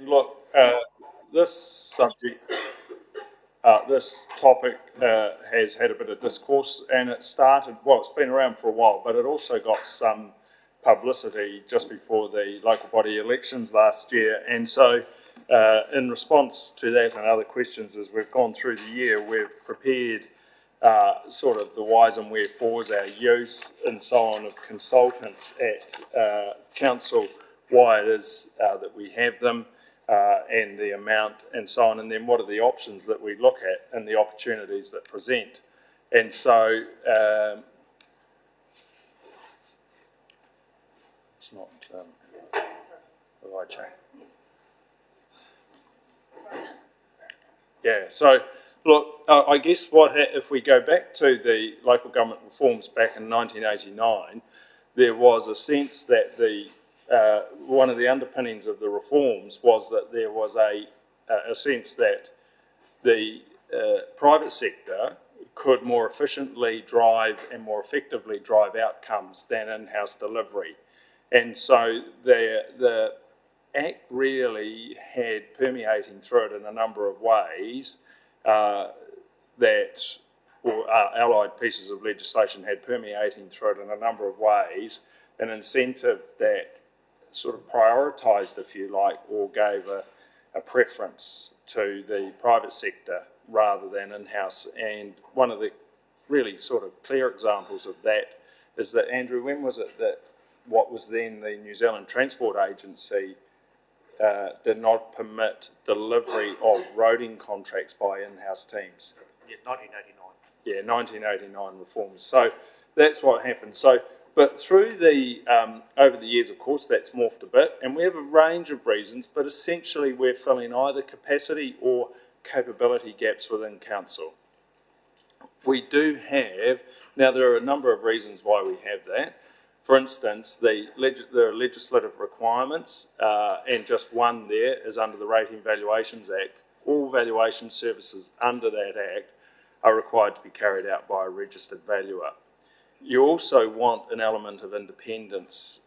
Look, this subject, this topic has had a bit of discourse, and it started, well, it's been around for a while, but it also got some publicity just before the local body elections last year. And so, in response to that and other questions, as we've gone through the year, we've prepared sort of the whys and wherefores, our use and so on of consultants at council, why it is that we have them, and the amount and so on, and then what are the options that we look at and the opportunities that present. And so it's not the right chain. Yeah, so look, I guess if we go back to the local government reforms back in 1989, there was a sense that one of the underpinnings of the reforms was that there was a sense that the private sector could more efficiently drive and more effectively drive outcomes than in-house delivery. And so the Act really had permeating through it in a number of ways allied pieces of legislation had permeating through it in a number of ways, an incentive that sort of prioritised, if you like, or gave a preference to the private sector rather than in-house. And one of the really sort of clear examples of that is that, Andrew, when was it that what was then the New Zealand Transport Agency did not permit delivery of roading contracts by in-house teams? Yeah, 1989. Yeah, 1989 reforms. So that's what happened. But through over the years, of course, that's morphed a bit, and we have a range of reasons, but essentially we're filling either capacity or capability gaps within council. We do have, now there are a number of reasons why we have that. For instance, there are legislative requirements, and just one there is under the Rating Valuations Act. All valuation services under that Act are required to be carried out by a registered valuer. You also want an element of independence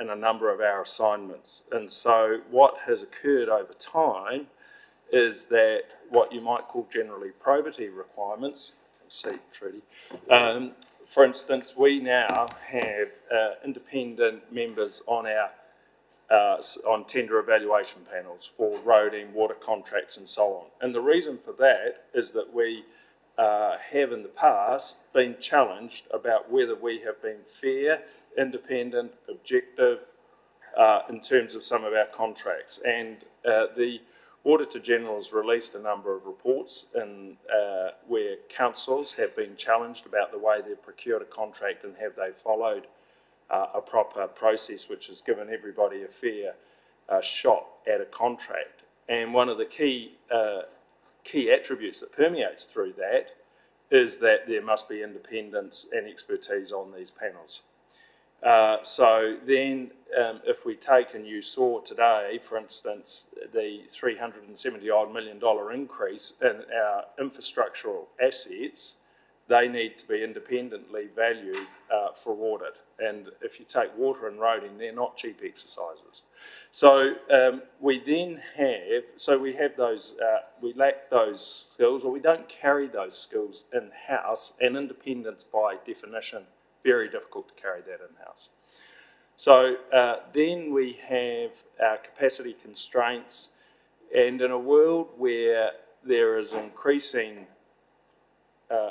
in a number of our assignments. And so what has occurred over time is that what you might call generally probity requirements, see, Trudy, for instance, we now have independent members on our on tender evaluation panels for roading, water contracts and so on. And the reason for that is that we have in the past been challenged about whether we have been fair, independent, objective in terms of some of our contracts. And the Auditor General has released a number of reports where councils have been challenged about the way they've procured a contract and have they followed a proper process which has given everybody a fair shot at a contract. And one of the key attributes that permeates through that is that there must be independence and expertise on these panels. So then if we take, and you saw today, for instance, the $370 million increase in our infrastructural assets, they need to be independently valued for audit. And if you take water and roading, they're not cheap exercises. So we then have, we lack those skills, or we don't carry those skills in-house, and independence by definition, very difficult to carry that in-house. So then we have our capacity constraints, and in a world where there is increasing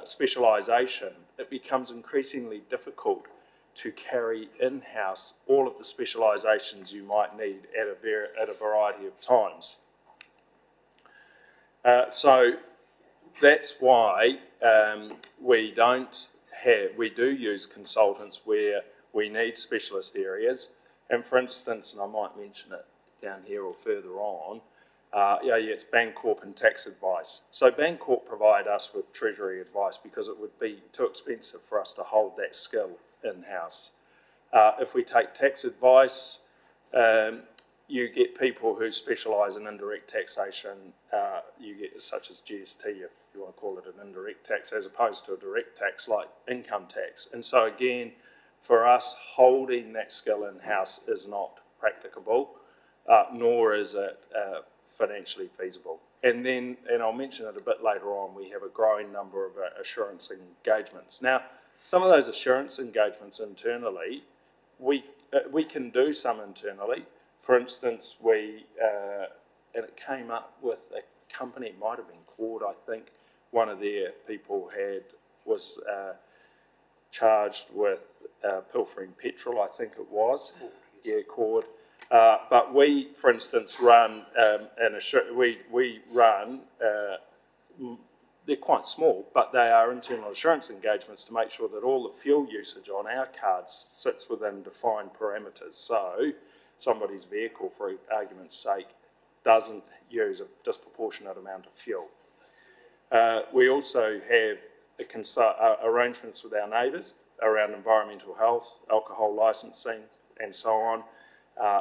specialisation, it becomes increasingly difficult to carry in-house all of the specialisations you might need at a variety of times. So that's why we do use consultants where we need specialist areas. And for instance, and I might mention it down here or further on, it's Bancorp and tax advice. So Bancorp provide us with treasury advice because it would be too expensive for us to hold that skill in-house. If we take tax advice, you get people who specialise in indirect taxation, you get such as GST, if you want to call it an indirect tax, as opposed to a direct tax like income tax. And so again, for us, holding that skill in-house is not practicable. nor is it financially feasible. And then, and I'll mention it a bit later on, we have a growing number of assurance engagements. Now, some of those assurance engagements internally, we can do some internally. For instance, and it came up with a company, it might have been Cord, I think. One of their people was charged with pilfering petrol, I think it was. Cord, yes. Yeah, Cord. But we, for instance, run we run. They're quite small, but they are internal assurance engagements to make sure that all the fuel usage on our cards sits within defined parameters. So somebody's vehicle, for argument's sake, doesn't use a disproportionate amount of fuel. We also have arrangements with our neighbours around environmental health, alcohol licensing, and so on.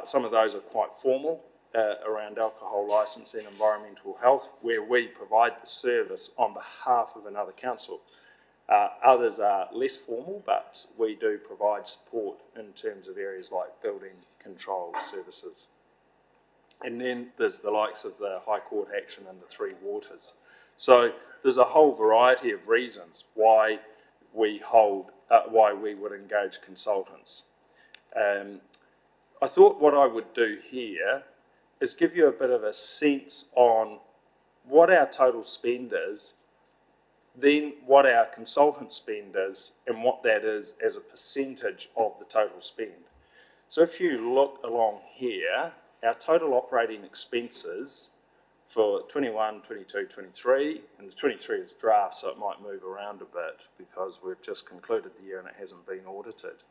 Some of those are quite formal around alcohol licensing, environmental health, where we provide the service on behalf of another council. Others are less formal, but we do provide support in terms of areas like building control services. And then there's the likes of the High Court action and the Three Waters. So there's a whole variety of reasons why we would engage consultants. I thought what I would do here is give you a bit of a sense on what our total spend is, then what our consultant spend is, and what that is as a percentage of the total spend. So if you look along here, our total operating expenses for 21, 22, 23, and the 23 is draft, so it might move around a bit because we've just concluded the year and it hasn't been audited.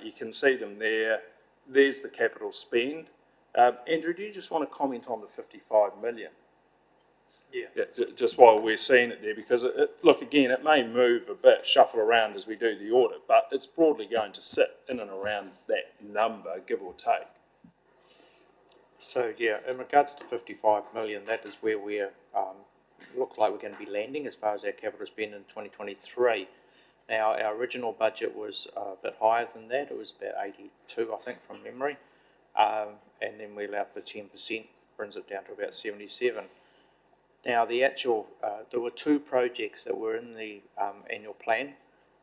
You can see them there. There's the capital spend. Andrew, do you just want to comment on the 55 million? Yeah, just while we're seeing it there, because look, again, it may move a bit, shuffle around as we do the audit, but it's broadly going to sit in and around that number, give or take. So yeah, in regards to 55 million, that is where we look like we're going to be landing as far as our capital spend in 2023. Now, our original budget was a bit higher than that. It was about 82, I think, from memory. And then we allowed for 10%, brings it down to about 77. Now, the actual, there were two projects that were in the annual plan,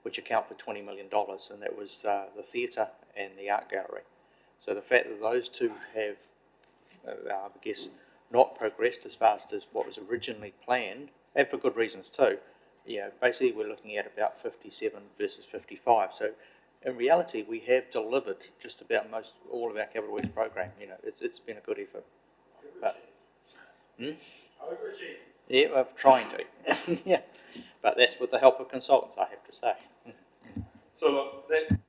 which account for $20 million, and that was the theatre and the art gallery. So the fact that those two have, I guess, not progressed as fast as what was originally planned, and for good reasons too, basically we're looking at about 57 versus 55. So in reality, we have delivered just about all of our capital works program. It's been a good effort. But, yeah, I'm trying to. Yeah, but that's with the help of consultants, I have to say. So look, that.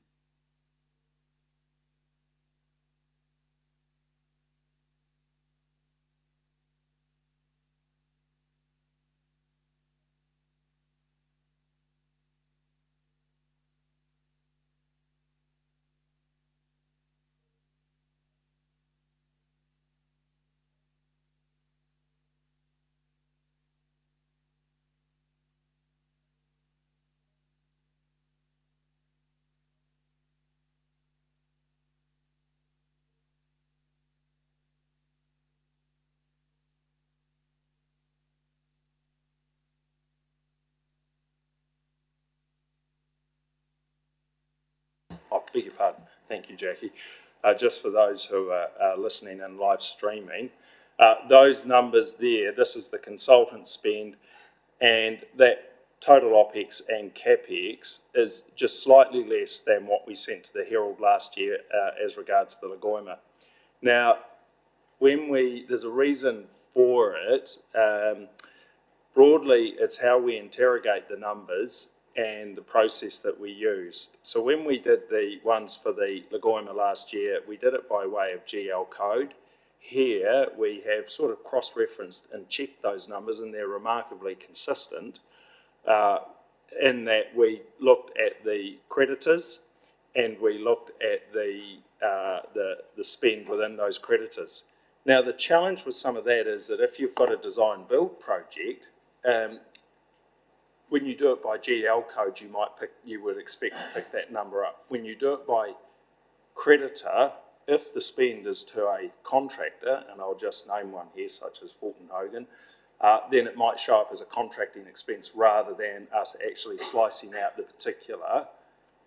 I beg your pardon. Thank you, Jackie. Just for those who are listening and live streaming, those numbers there, this is the consultant spend, and that total OPEX and CAPEX is just slightly less than what we sent to the Herald last year as regards the Lagoima. Now, there's a reason for it. Broadly, it's how we interrogate the numbers and the process that we used. So when we did the ones for the Lagoima last year, we did it by way of GL code. Here we have sort of cross-referenced and checked those numbers, and they're remarkably consistent in that we looked at the creditors and we looked at the spend within those creditors. Now the challenge with some of that is that if you've got a design build project, when you do it by GL code, you would expect to pick that number up. When you do it by creditor, if the spend is to a contractor, and I'll just name one here, such as Fulton Hogan, then it might show up as a contracting expense rather than us actually slicing out the particular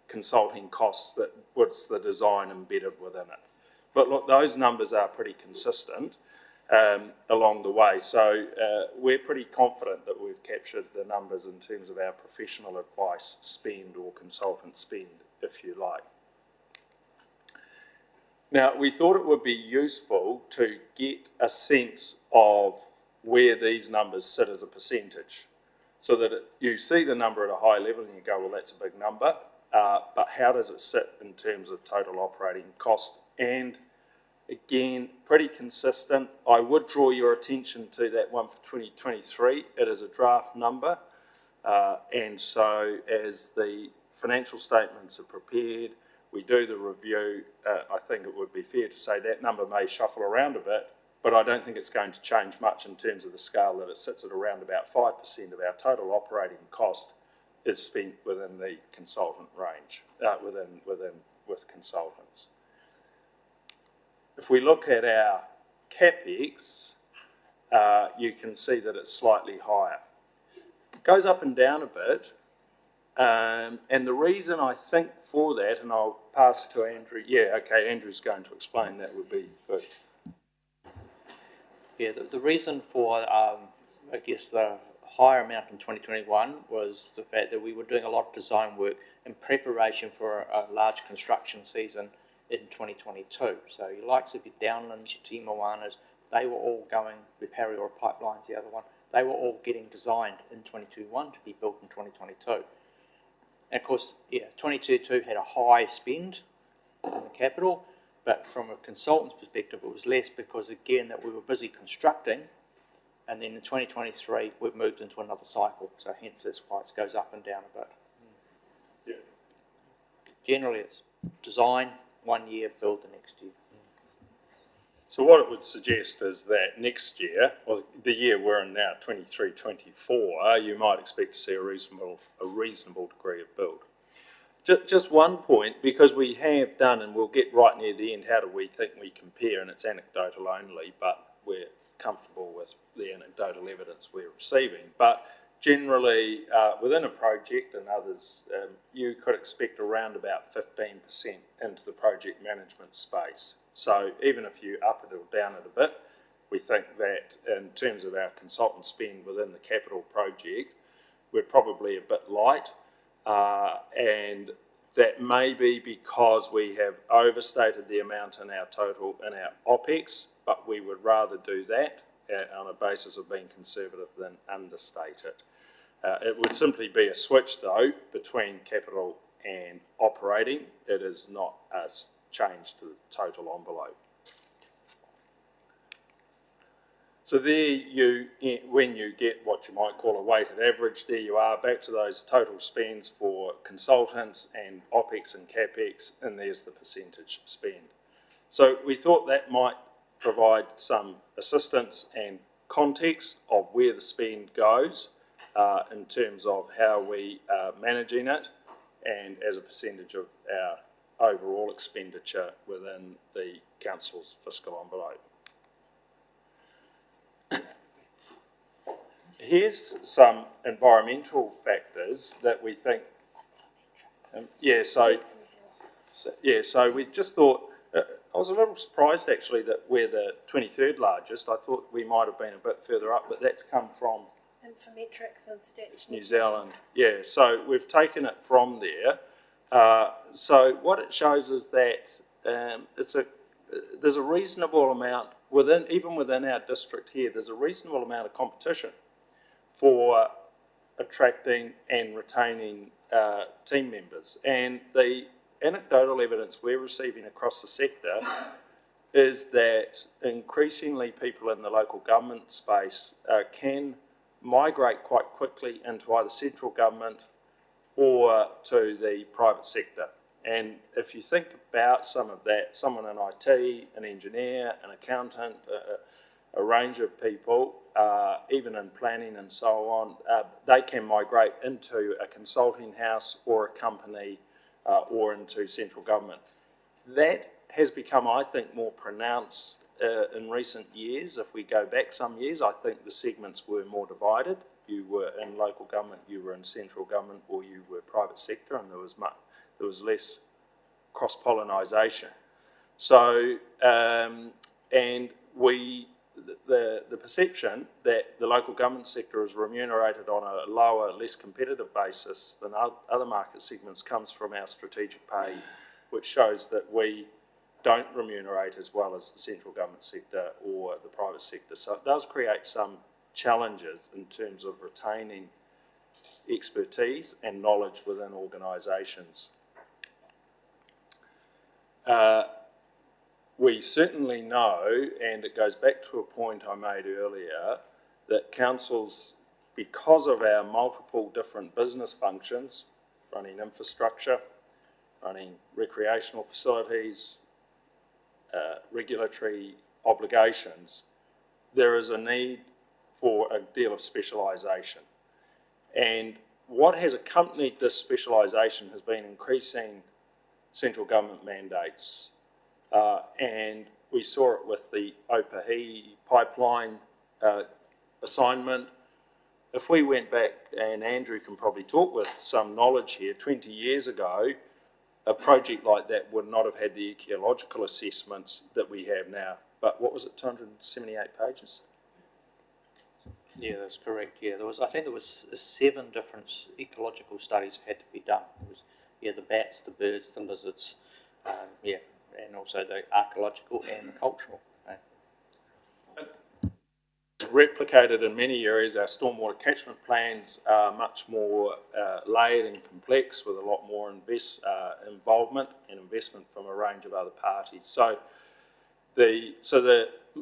consulting costs that was the design embedded within it. But look, those numbers are pretty consistent along the way. So we're pretty confident that we've captured the numbers in terms of our professional advice spend or consultant spend, if you like. Now, we thought it would be useful to get a sense of where these numbers sit as a percentage, so that you see the number at a high level and you go, well, that's a big number, but how does it sit in terms of total operating cost? And again, pretty consistent. I would draw your attention to that one for 2023. It is a draft number, and so as the financial statements are prepared, we do the review, I think it would be fair to say that number may shuffle around a bit, but I don't think it's going to change much in terms of the scale that it sits at around about 5% of our total operating cost is spent within the consultant range, with consultants. If we look at our CapEx, you can see that it's slightly higher. It goes up and down a bit, and the reason I think for that, and I'll pass to Andrew. Yeah, okay, Andrew's going to explain that would be good. Yeah, the reason for, I guess, the higher amount in 2021 was the fact that we were doing a lot of design work in preparation for a large construction season in 2022. So your likes of your Downlands, your Te Moanas, they were all going, with Parrora Pipelines, the other one, they were all getting designed in 2021 to be built in 2022. And of course, yeah, 2022 had a high spend in the capital, but from a consultant's perspective, it was less because, again, that we were busy constructing, and then in 2023, we've moved into another cycle, so hence that's why it goes up and down a bit. Yeah. Generally, it's design 1 year, build the next year. So what it would suggest is that next year, or the year we're in now, 23-24, you might expect to see a reasonable degree of build. Just one point, because we have done, and we'll get right near the end, how do we think we compare, and it's anecdotal only, but we're comfortable with the anecdotal evidence we're receiving. But generally, within a project and others, you could expect around about 15% into the project management space. So even if you up it or down it a bit, we think that in terms of our consultant spend within the capital project, we're probably a bit light. And that may be because we have overstated the amount in our total, in our OPEX, but we would rather do that on a basis of being conservative than understate it. It would simply be a switch, though, between capital and operating. It is not a change to the total envelope. So there when you get what you might call a weighted average, there you are, back to those total spends for consultants and OPEX and CapEx, and there's the percentage spend. So we thought that might provide some assistance and context of where the spend goes in terms of how we are managing it and as a percentage of our overall expenditure within the council's fiscal envelope. Here's some environmental factors that we think, so we just thought, I was a little surprised actually that we're the 23rd largest. I thought we might have been a bit further up, but that's come from Infometrics and Stats New Zealand. Yeah, so we've taken it from there. So what it shows is that there's a reasonable amount even within our district here. There's a reasonable amount of competition for attracting and retaining team members, and the anecdotal evidence we're receiving across the sector is that increasingly people in the local government space can migrate quite quickly into either central government or to the private sector. And if you think about some of that, someone in IT, an engineer, an accountant, a range of people, even in planning and so on, they can migrate into a consulting house or a company or into central government. That has become, I think, more pronounced in recent years. If we go back some years, I think the segments were more divided. You were in local government, you were in central government, or you were private sector, and there was less cross-pollinisation. So, and the perception that the local government sector is remunerated on a lower, less competitive basis than other market segments comes from our strategic pay, which shows that we don't remunerate as well as the central government sector or the private sector. So it does create some challenges in terms of retaining expertise and knowledge within organisations. We certainly know, and it goes back to a point I made earlier, that councils, because of our multiple different business functions, running infrastructure, running recreational facilities, regulatory obligations, there is a need for a deal of specialisation. And what has accompanied this specialisation has been increasing central government mandates. And we saw it with the Otahi pipeline assignment. If we went back, and Andrew can probably talk with some knowledge here, 20 years ago, a project like that would not have had the ecological assessments that we have now. But what was it, 278 pages? Yeah, that's correct. Yeah, I think there was 7 different ecological studies had to be done. It was, the bats, the birds, the lizards, and also the archaeological and the cultural. Replicated in many areas. Our stormwater catchment plans are much more layered and complex, with a lot more involvement and investment from a range of other parties. So the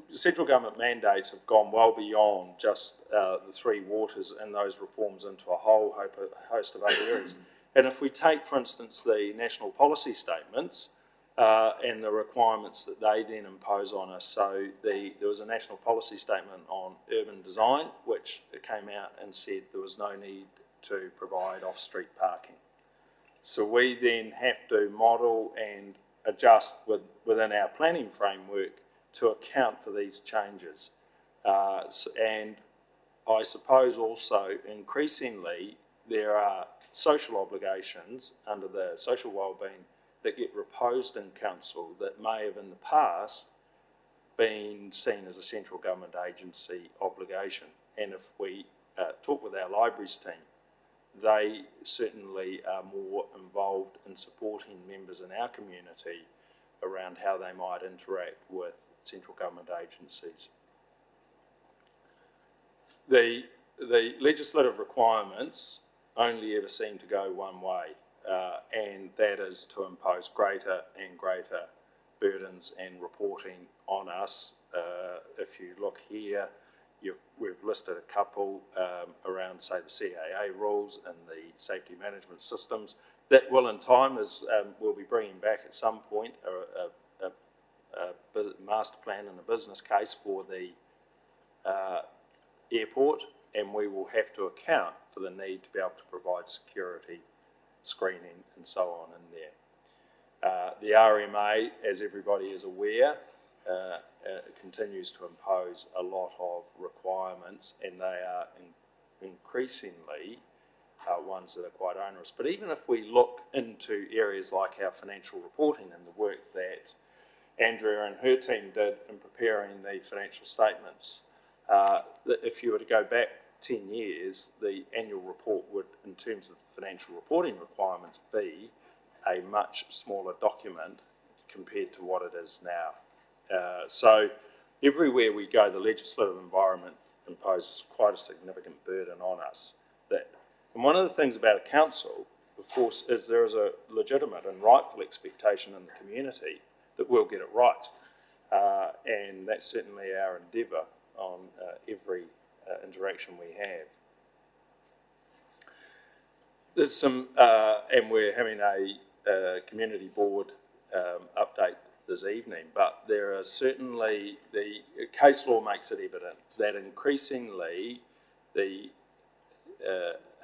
central government mandates have gone well beyond just the 3 waters and those reforms into a whole host of other areas. And if we take, for instance, the national policy statements, and the requirements that they then impose on us. So there was a national policy statement on urban design, which came out and said there was no need to provide off-street parking. So we then have to model and adjust within our planning framework to account for these changes. And I suppose also increasingly there are social obligations under the social wellbeing that get reposed in council that may have in the past been seen as a central government agency obligation. And if we talk with our libraries team, they certainly are more involved in supporting members in our community around how they might interact with central government agencies. The legislative requirements only ever seem to go one way. And that is to impose greater and greater burdens and reporting on us. If you look here, we've listed a couple around, say, the CAA rules and the safety management systems that will, in time, we'll be bringing back at some point a master plan and a business case for the airport, and we will have to account for the need to be able to provide security, screening and so on in there. The RMA, as everybody is aware, continues to impose a lot of requirements, and they are increasingly ones that are quite onerous. But even if we look into areas like our financial reporting and the work that Andrea and her team did in preparing the financial statements, if you were to go back 10 years, the annual report would, in terms of financial reporting requirements, be a much smaller document compared to what it is now. So everywhere we go, the legislative environment imposes quite a significant burden on us. And one of the things about a council, of course, is there is a legitimate and rightful expectation in the community that we'll get it right. And that's certainly our endeavour on every interaction we have. There's some, and we're having a community board update this evening, but there are certainly, the case law makes it evident that increasingly the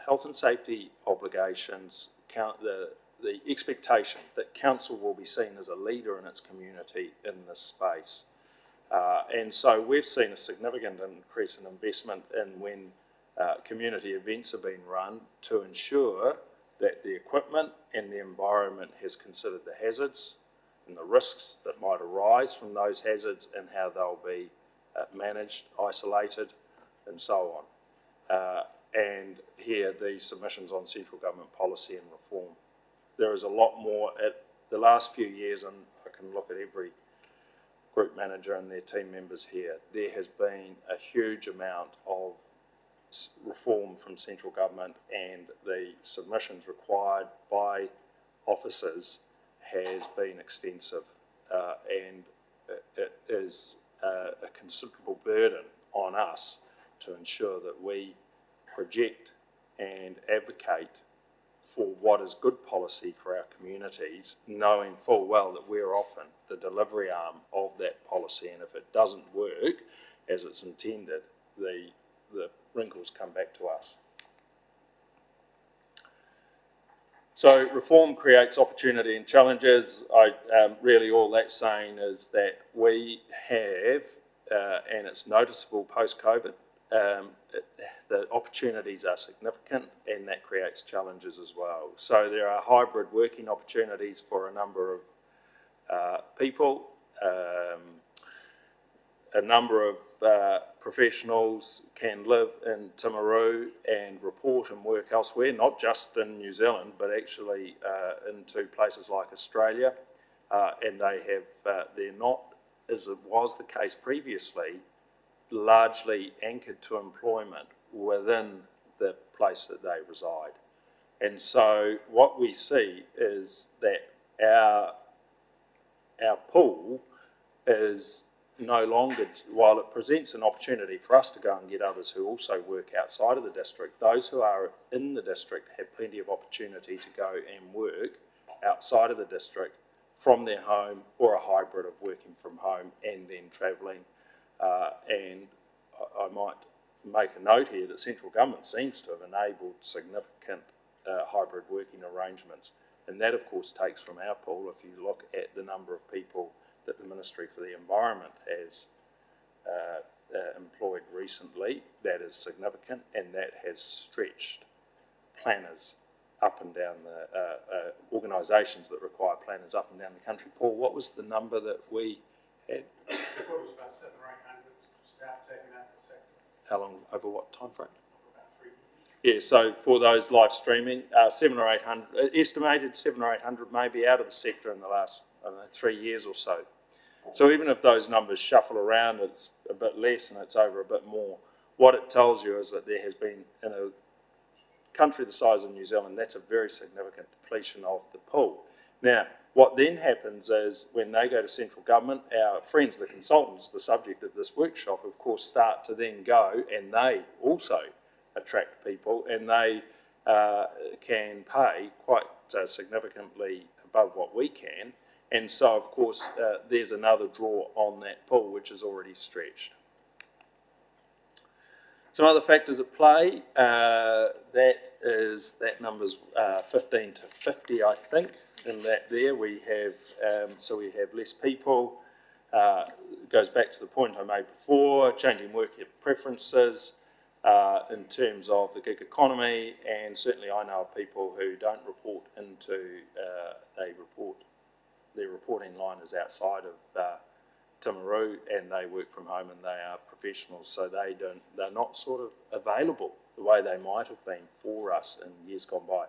health and safety obligations, the the expectation that council will be seen as a leader in its community in this space. And so we've seen a significant increase in investment in when community events are being run to ensure that the equipment and the environment has considered the hazards and the risks that might arise from those hazards and how they'll be managed, isolated, and so on. And here, the submissions on central government policy and reform. There is a lot more at the last few years, and I can look at every group manager and their team members here. There has been a huge amount of reform from central government, and the submissions required by officers has been extensive, and it is a considerable burden on us to ensure that we project and advocate for what is good policy for our communities, knowing full well that we're often the delivery arm of that policy, and if it doesn't work as it's intended, the wrinkles come back to us. So reform creates opportunity and challenges. Really all that's saying is that we have, and it's noticeable post-COVID, the opportunities are significant, and that creates challenges as well. So there are hybrid working opportunities for a number of people. A number of professionals can live in Timaru and report and work elsewhere, not just in New Zealand, but actually into places like Australia, and they have, they're not, as it was the case previously, largely anchored to employment within the place that they reside. And so what we see is that our pool is no longer, while it presents an opportunity for us to go and get others who also work outside of the district, those who are in the district have plenty of opportunity to go and work outside of the district from their home, or a hybrid of working from home and then travelling. And I might make a note here that central government seems to have enabled significant hybrid working arrangements, and that of course takes from our pool. If you look at the number of people that the Ministry for the Environment has employed recently, that is significant, and that has stretched planners up and down the organisations that require planners up and down the country. Paul, what was the number that we had? I thought it was about 700 or 800 staff taken out of the sector. How long, over what time frame? For about 3 years. Yeah, so for those live streaming, 700 or 800, estimated 700 or 800 maybe out of the sector in the last, I don't know, 3 years or so. So even if those numbers shuffle around, it's a bit less and it's over a bit more. What it tells you is that there has been, in a country the size of New Zealand, that's a very significant depletion of the pool. Now, what then happens is when they go to central government, our friends, the consultants, the subject of this workshop, of course, start to then go, and they also attract people, and they can pay quite significantly above what we can. And so, of course, there's another draw on that pool, which is already stretched. Some other factors at play, that number's 15 to 50, I think, in that there we have, so we have less people. It goes back to the point I made before, changing worker preferences in terms of the gig economy, and certainly I know of people who don't report into, their reporting line is outside of Timaru, and they work from home and they are professionals, so they're not sort of available the way they might have been for us in years gone by.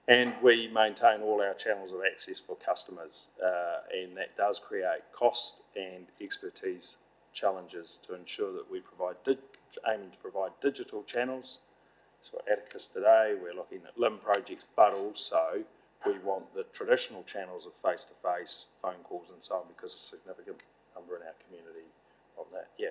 And we maintain all our channels of access for customers, and that does create cost and expertise challenges to ensure that we provide, aiming to provide digital channels. So Atticus today, we're looking at LIM projects, but also we want the traditional channels of face-to-face phone calls and so on, because a significant number in our community of that. Yeah.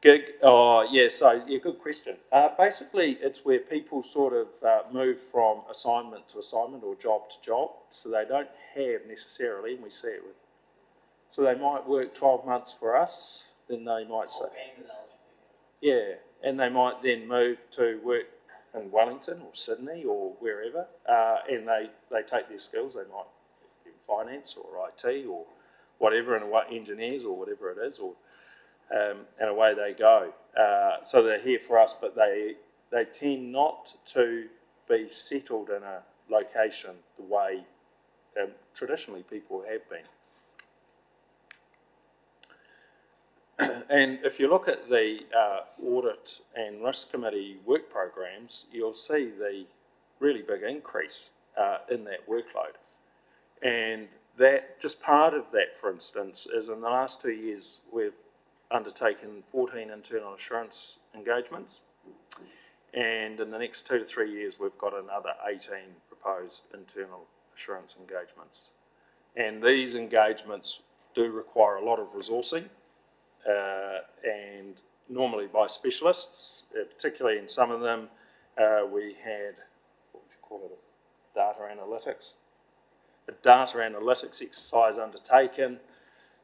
Gig, oh yeah, so yeah, good question. Basically, it's where people sort of move from assignment to assignment or job to job, so they don't have necessarily, and we see it with, so they might work 12 months for us, then they might say, yeah, and they might then move to work in Wellington or Sydney or wherever, and they take their skills, they might be finance or IT or whatever, and what engineers or whatever it is, or and away they go. So they're here for us, but they tend not to be settled in a location the way traditionally people have been. And if you look at the Audit and Risk Committee work programs, you'll see the really big increase in that workload. And that, just part of that, for instance, is in the last 2 years we've undertaken 14 internal assurance engagements, and in the next 2 to 3 years we've got another 18 proposed internal assurance engagements. And these engagements do require a lot of resourcing, and normally by specialists, particularly in some of them. We had, what would you call it, data analytics? A data analytics exercise undertaken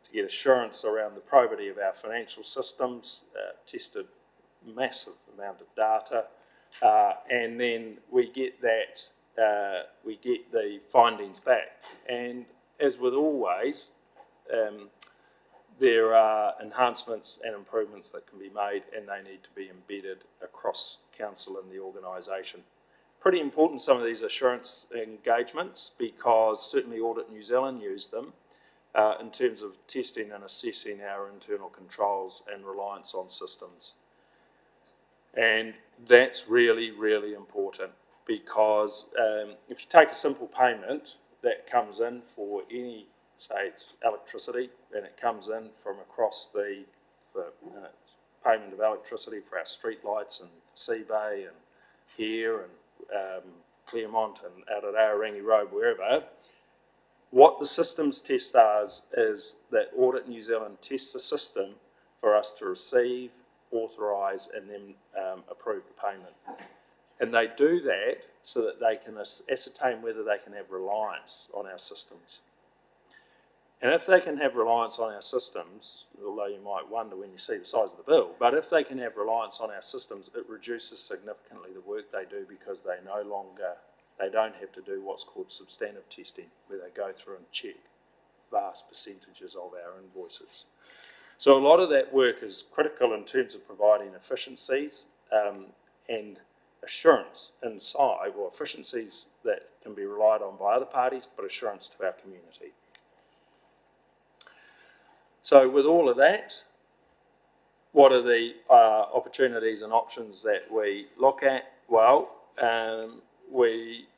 to get assurance around the probity of our financial systems, tested massive amount of data, and then we get the findings back. And as with always, there are enhancements and improvements that can be made, and they need to be embedded across council and the organisation. Pretty important, some of these assurance engagements, because certainly Audit New Zealand use them in terms of testing and assessing our internal controls and reliance on systems. And that's really, really important, because if you take a simple payment that comes in for any, say it's electricity, and it comes in from across the payment of electricity for our street lights and Sea Bay and here and Claremont and out at Aorangi Road, wherever, what the systems test does is that Audit New Zealand tests the system for us to receive, authorise and then approve the payment. And they do that so that they can ascertain whether they can have reliance on our systems. And if they can have reliance on our systems, although you might wonder when you see the size of the bill, but if they can have reliance on our systems, it reduces significantly the work they do, because they don't have to do what's called substantive testing, where they go through and check vast percentages of our invoices. So a lot of that work is critical in terms of providing efficiencies and assurance inside, well, efficiencies that can be relied on by other parties, but assurance to our community. So with all of that, what are the opportunities and options that we look at? Well, we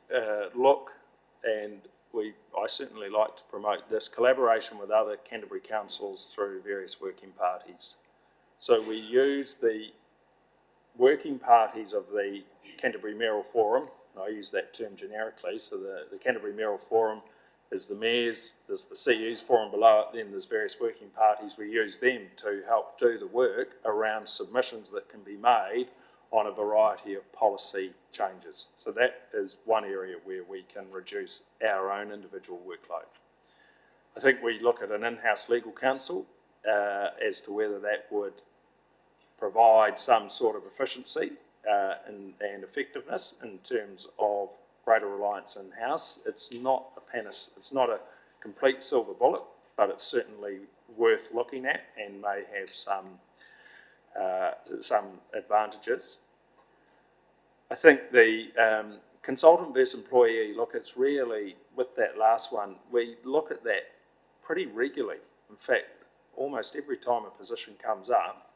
look, and I certainly like to promote this collaboration with other Canterbury councils through various working parties. So we use the working parties of the Canterbury Mayoral Forum, and I use that term generically, so the Canterbury Mayoral Forum is the mayors, there's the CE's forum below it, then there's various working parties. We use them to help do the work around submissions that can be made on a variety of policy changes. So that is one area where we can reduce our own individual workload. I think we look at an in-house legal counsel as to whether that would provide some sort of efficiency and effectiveness in terms of greater reliance in-house. It's not a complete silver bullet, but it's certainly worth looking at and may have some advantages. I think the consultant versus employee, look, it's really, with that last one, we look at that pretty regularly. In fact, almost every time a position comes up,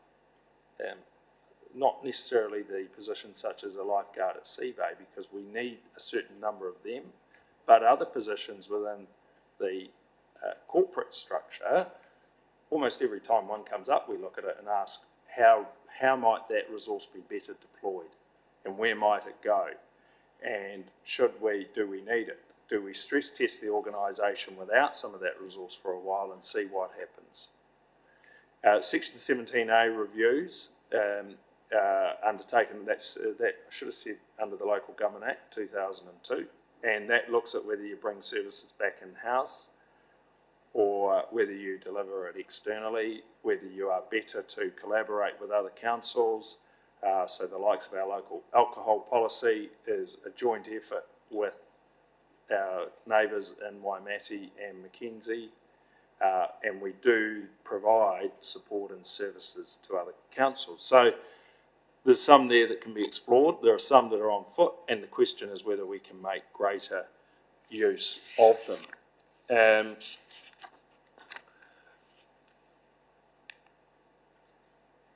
not necessarily the position such as a lifeguard at Sea Bay, because we need a certain number of them, but other positions within the corporate structure, almost every time one comes up, we look at it and ask, how might that resource be better deployed, and where might it go, and do we need it? Do we stress test the organisation without some of that resource for a while and see what happens? Section 17A reviews undertaken, that I should have said under the Local Government Act 2002, and that looks at whether you bring services back in-house or whether you deliver it externally, whether you are better to collaborate with other councils, So the likes of our local alcohol policy is a joint effort with our neighbours in Waimati and Mackenzie, and we do provide support and services to other councils. So there's some there that can be explored, there are some that are on foot, and the question is whether we can make greater use of them.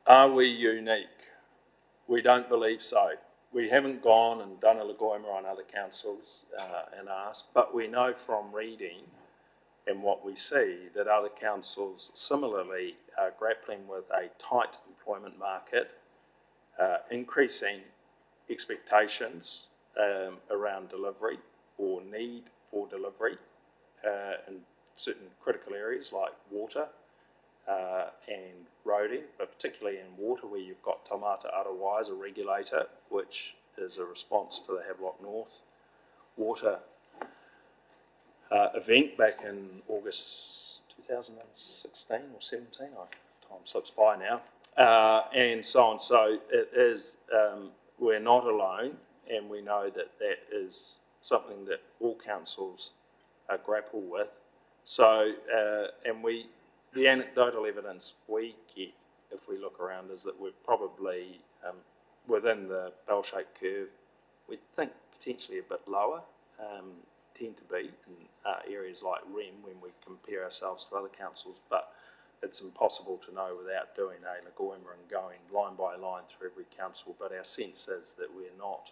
Are we unique? We don't believe so. We haven't gone and done a Lagoima on other councils and asked, but we know from reading and what we see that other councils similarly are grappling with a tight employment market, increasing expectations around delivery or need for delivery in certain critical areas like water and roading, but particularly in water where you've got Taumata Arawai as a regulator, which is a response to the Havelock North water event back in August 2016 or 17, time slips by now, and so on. So it is, we're not alone, and we know that that is something that all councils grapple with. So, and the anecdotal evidence we get, if we look around, is that we're probably within the bell-shaped curve. We think potentially a bit lower, tend to be in areas like REM when we compare ourselves to other councils, but it's impossible to know without doing a Lagoima and going line by line through every council. But our sense is that we're not,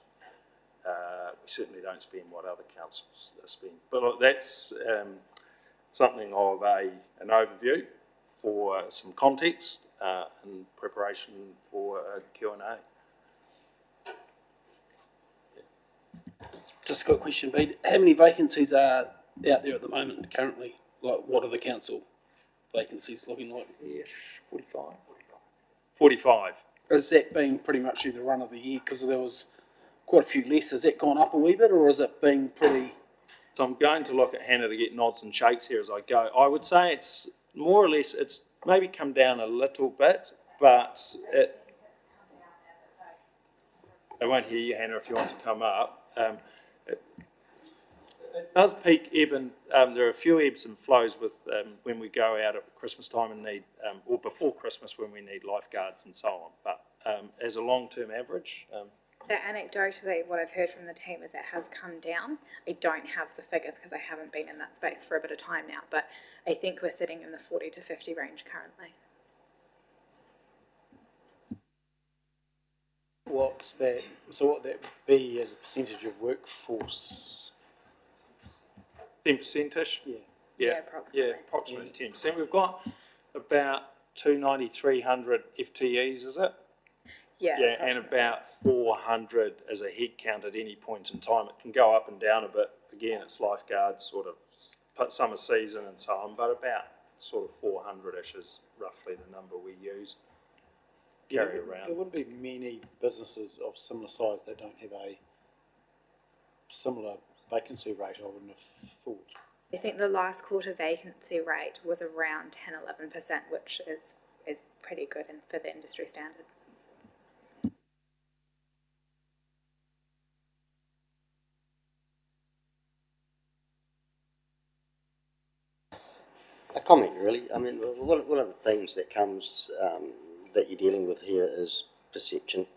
we certainly don't spend what other councils spend. But look, that's something of an overview for some context in preparation for a Q&A. Just a quick question, Bede. How many vacancies are out there at the moment currently? Like, what are the council vacancies looking like? Yes, 45. 45. Has that been pretty much the run of the year? Because there was quite a few less. Has that gone up a wee bit, or has it been pretty... So I'm going to look at Hannah to get nods and shakes here as I go. I would say it's more or less, it's maybe come down a little bit, but I won't hear you, Hannah, if you want to come up. It does peak, ebb, and there are a few ebbs and flows with when we go out at Christmas time and need, or before Christmas when we need lifeguards and so on. But as a long-term average... So anecdotally, what I've heard from the team is it has come down. I don't have the figures because I haven't been in that space for a bit of time now, but I think we're sitting in the 40 to 50 range currently. What's that? So what that would be as a percentage of workforce? 10%ish? Yeah, approximately. Yeah, approximately 10%. We've got about 290, 300 FTEs, is it? Yeah, Yeah, and about 400 as a head count at any point in time. It can go up and down a bit. Again, it's lifeguards, sort of summer season and so on, but about sort of 400-ish is roughly the number we use, carry around. There wouldn't be many businesses of similar size that don't have a similar vacancy rate, I wouldn't have thought. I think the last quarter vacancy rate was around 10-11%, which is pretty good for the industry standard. A comment, really. I mean, one of the things that comes that you're dealing with here is perception,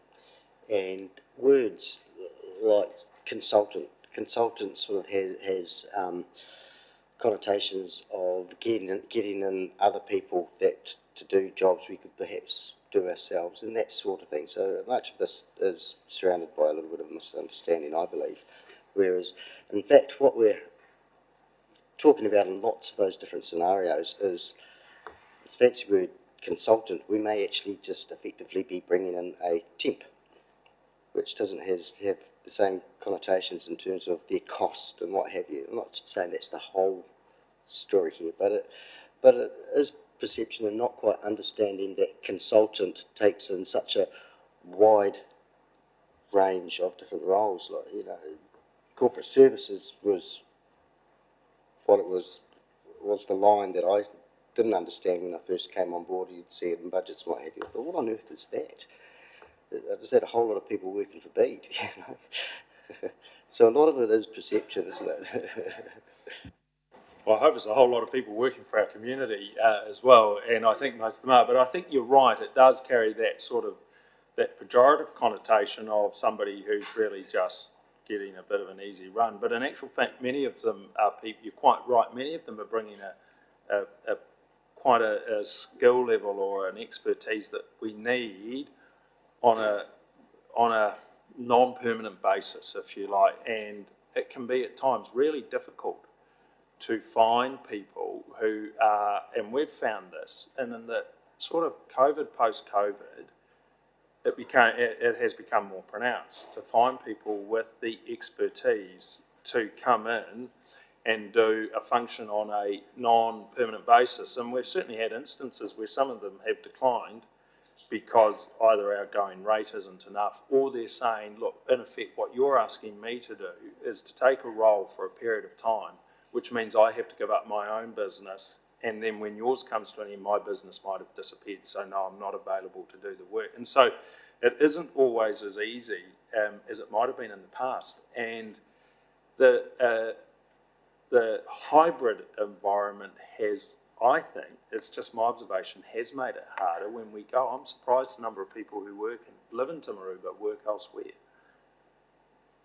and words like consultant. Consultant sort of has connotations of getting in other people that to do jobs we could perhaps do ourselves and that sort of thing. So much of this is surrounded by a little bit of misunderstanding, I believe. Whereas, in fact, what we're talking about in lots of those different scenarios is this fancy word consultant. We may actually just effectively be bringing in a temp, which doesn't have the same connotations in terms of their cost and what have you. I'm not saying that's the whole story here, but it is perception and not quite understanding that consultant takes in such a wide range of different roles. Like, you know, corporate services was what it was the line that I didn't understand when I first came on board. You'd see it in budgets and what have you. I thought, what on earth is that? Is that a whole lot of people working for Bede, you know? So a lot of it is perception, isn't it? Well, I hope it's a whole lot of people working for our community as well, and I think most of them are. But I think you're right; it does carry that sort of that pejorative connotation of somebody who's really just getting a bit of an easy run. But in actual fact, many of them are people. You're quite right. Many of them are bringing quite a skill level or an expertise that we need on a non-permanent basis, if you like, and it can be at times really difficult to find people who are, and we've found this, and in the sort of COVID, post-COVID, it has become more pronounced to find people with the expertise to come in and do a function on a non-permanent basis. And we've certainly had instances where some of them have declined because either our going rate isn't enough, or they're saying, look, in effect, what you're asking me to do is to take a role for a period of time, which means I have to give up my own business, and then when yours comes to an end, my business might have disappeared, so no, I'm not available to do the work. And so it isn't always as easy as it might have been in the past. And the hybrid environment has, I think, it's just my observation, has made it harder when we go. I'm surprised the number of people who work and live in Timaru but work elsewhere.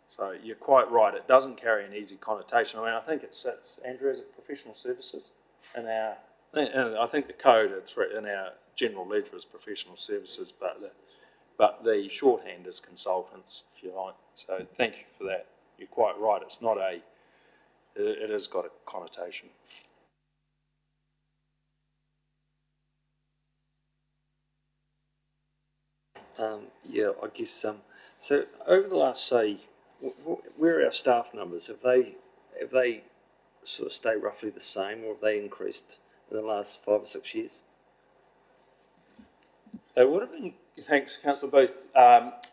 So you're quite right, it doesn't carry an easy connotation. I mean, I think it sits, Andrew, as professional services in our, and I think the code in our general ledger is professional services, but the shorthand is consultants, if you like. So thank you for that. You're quite right, it's not it has got a connotation. Yeah, I guess, so over the last, say, where are our staff numbers? Have they sort of stayed roughly the same, or have they increased in the last 5 or 6 years? They would have been, thanks, Councillor Booth.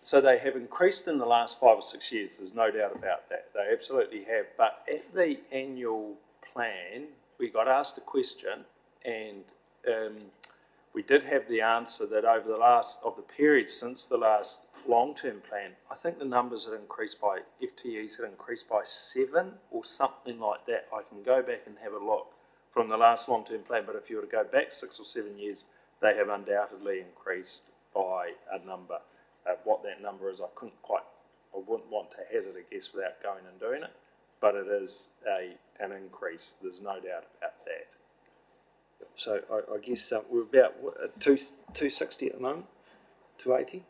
So they have increased in the last 5 or 6 years, there's no doubt about that. They absolutely have. But at the annual plan, we got asked a question, and we did have the answer that over the last, of the period since the last long-term plan, I think the numbers had increased by, FTEs had increased by 7 or something like that. I can go back and have a look from the last long-term plan, but if you were to go back 6 or 7 years, they have undoubtedly increased by a number. What that number is, I wouldn't want to hazard a guess without going and doing it, but it is an increase, there's no doubt about that. So I guess we're about 260 at the moment, 280?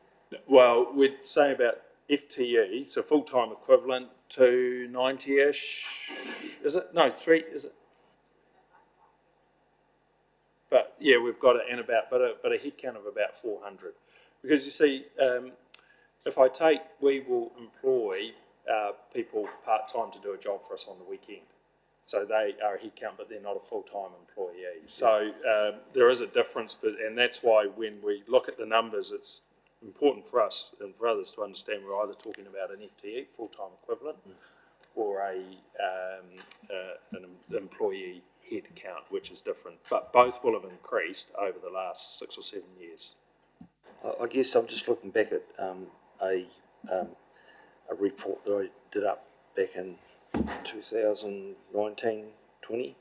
Well, we'd say about FTE, so full-time equivalent, to 90-ish, is it? No, 3, is it? But yeah, we've got it in about, but a head count of about 400. Because you see, we will employ people part-time to do a job for us on the weekend. So they are a head count, but they're not a full-time employee. So there is a difference, and that's why when we look at the numbers, it's important for us and for others to understand we're either talking about an FTE, full-time equivalent, or an employee head count, which is different. But both will have increased over the last 6 or 7 years. I guess I'm just looking back at a report that I did up back in 2019-20,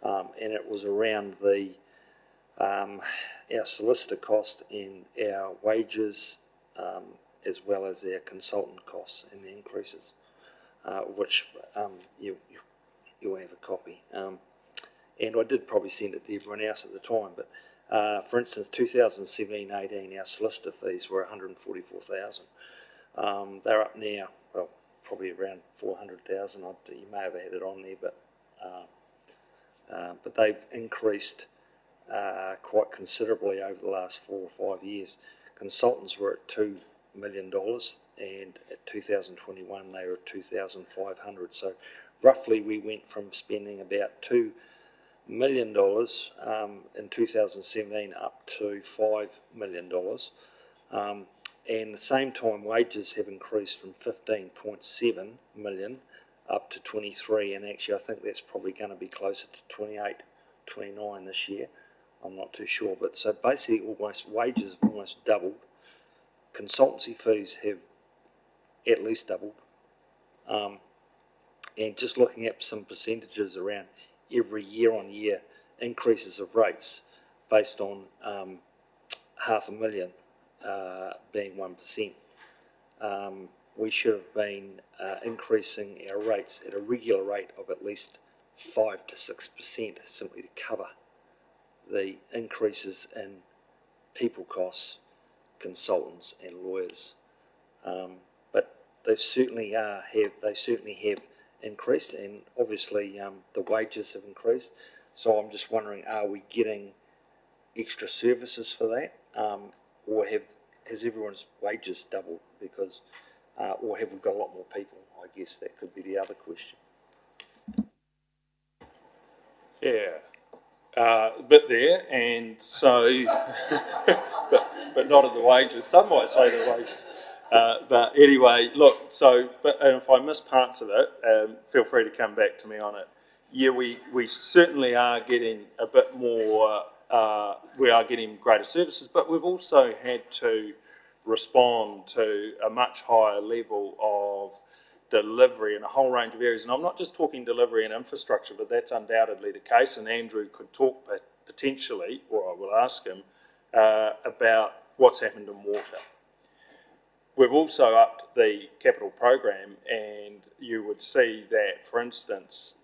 and it was around our solicitor cost and our wages, as well as our consultant costs and the increases, which you'll have a copy. And I did probably send it to everyone else at the time, but for instance, 2017-18, our solicitor fees were $144,000. They're up now, well, probably around 400,000. You may have had it on there, but they've increased quite considerably over the last 4 or 5 years. Consultants were at $2 million, and at 2021 they were at 2,500. So roughly we went from spending about $2 million in 2017 up to $5 million. And at the same time, wages have increased from 15.7 million up to 23, and actually I think that's probably going to be closer to 28, 29 this year. I'm not too sure, but so basically wages have almost doubled, consultancy fees have at least doubled. And just looking at some percentages around every year on year increases of rates based on $500,000 being 1%. We should have been increasing our rates at a regular rate of at least 5 to 6% simply to cover the increases in people costs, consultants and lawyers. But they certainly have increased, and obviously the wages have increased. So I'm just wondering, are we getting extra services for that, or has everyone's wages doubled because, or have we got a lot more people? I guess that could be the other question. Yeah, a bit there, and so, but not at the wages. Some might say the wages. But anyway, look, so, but if I miss parts of it, feel free to come back to me on it. Yeah, we certainly are getting a bit more, we are getting greater services, but we've also had to respond to a much higher level of delivery in a whole range of areas. And I'm not just talking delivery and infrastructure, but that's undoubtedly the case. And Andrew could talk potentially, or I will ask him, about what's happened in water. We've also upped the capital program, and you would see that, for instance,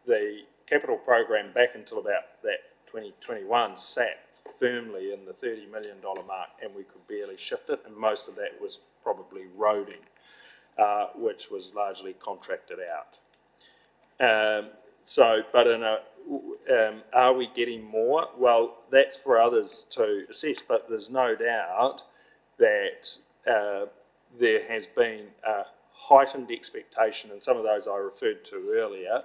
the capital program back until about that 2021 sat firmly in the $30 million mark, and we could barely shift it, and most of that was probably roading, which was largely contracted out. Are we getting more? Well, that's for others to assess, but there's no doubt that there has been a heightened expectation, and some of those I referred to earlier.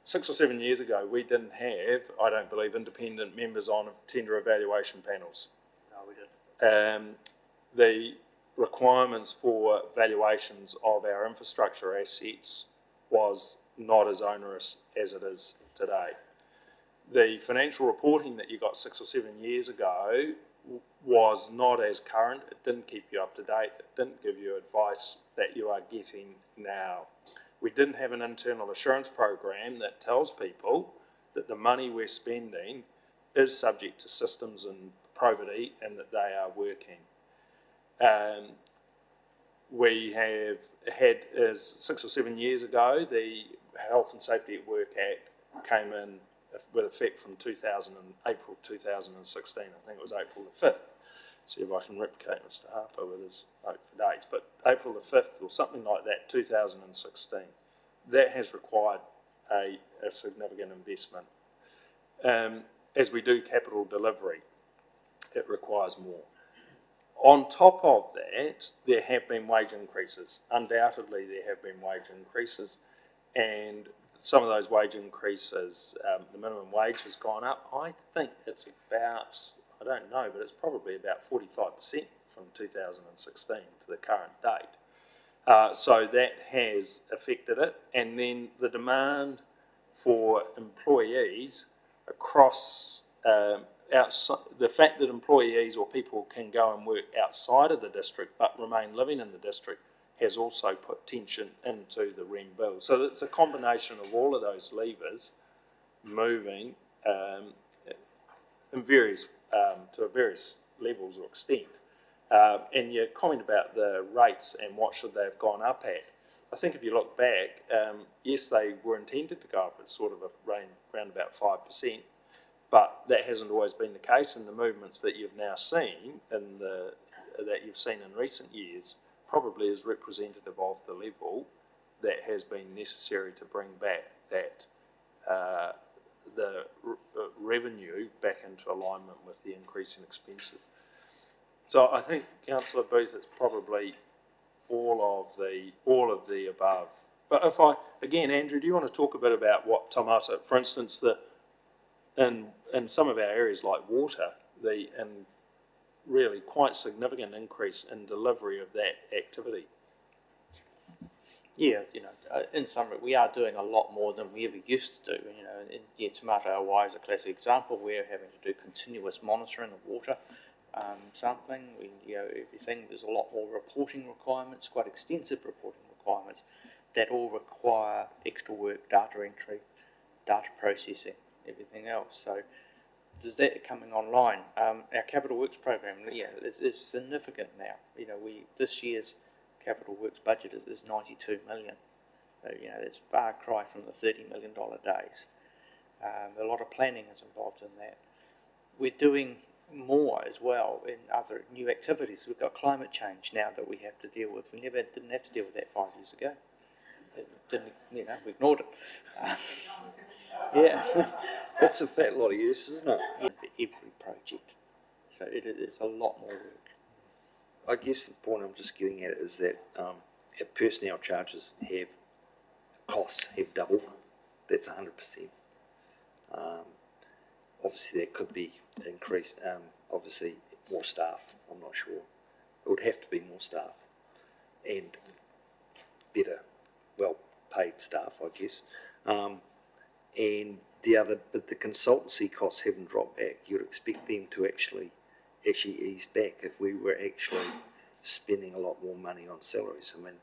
6 or 7 years ago, we didn't have, I don't believe, independent members on tender evaluation panels. No, we didn't. The requirements for valuations of our infrastructure assets was not as onerous as it is today. The financial reporting that you got 6 or 7 years ago was not as current. It didn't keep you up to date. It didn't give you advice that you are getting now. We didn't have an internal assurance program that tells people that the money we're spending is subject to systems and probity and that they are working. We have had, 6 or 7 years ago, the Health and Safety at Work Act came in with effect from April 2016. I think it was April the 5th. See if I can replicate Mr. Harper with his note for dates, but April the 5th or something like that, 2016. That has required a significant investment. As we do capital delivery, it requires more. On top of that, there have been wage increases. Undoubtedly, there have been wage increases, and some of those wage increases, the minimum wage has gone up. I think it's about, I don't know, but it's probably about 45% from 2016 to the current date. So that has affected it. And then the demand for employees across, outside, the fact that employees or people can go and work outside of the district but remain living in the district has also put tension into the REM bill. So it's a combination of all of those levers moving in various, to various levels or extent. And your comment about the rates and what should they have gone up at, I think if you look back, yes, they were intended to go up at sort of a range around about 5%, but that hasn't always been the case, and the movements that you've now seen that you've seen in recent years probably is representative of the level that has been necessary to bring back that the revenue back into alignment with the increase in expenses. So I think, Councillor Booth, it's probably all of the above. But if again, Andrew, do you want to talk a bit about what Taumata, for instance, in some of our areas like water, and really quite significant increase in delivery of that activity? Yeah, in summary, we are doing a lot more than we ever used to do. Taumata Hawaii is a classic example. We're having to do continuous monitoring of water. sampling, everything. There's a lot more reporting requirements, quite extensive reporting requirements that all require extra work, data entry, data processing, everything else. So there's that coming online. Our capital works program, is significant now. This year's capital works budget is 92 million. So, that's far cry from the $30 million days. A lot of planning is involved in that. We're doing more as well in other new activities. We've got climate change now that we have to deal with. We didn't have to deal with that 5 years ago. We ignored it. Yeah. That's a fat lot of use, isn't it? For every project. So it is a lot more work. I guess the point I'm just getting at is that our personnel charges costs have doubled. That's 100%. Obviously, there could be increased, obviously, more staff. I'm not sure. It would have to be more staff and better, well-paid staff, I guess. And but the consultancy costs haven't dropped back. You'd expect them to actually ease back if we were actually spending a lot more money on salaries. I mean,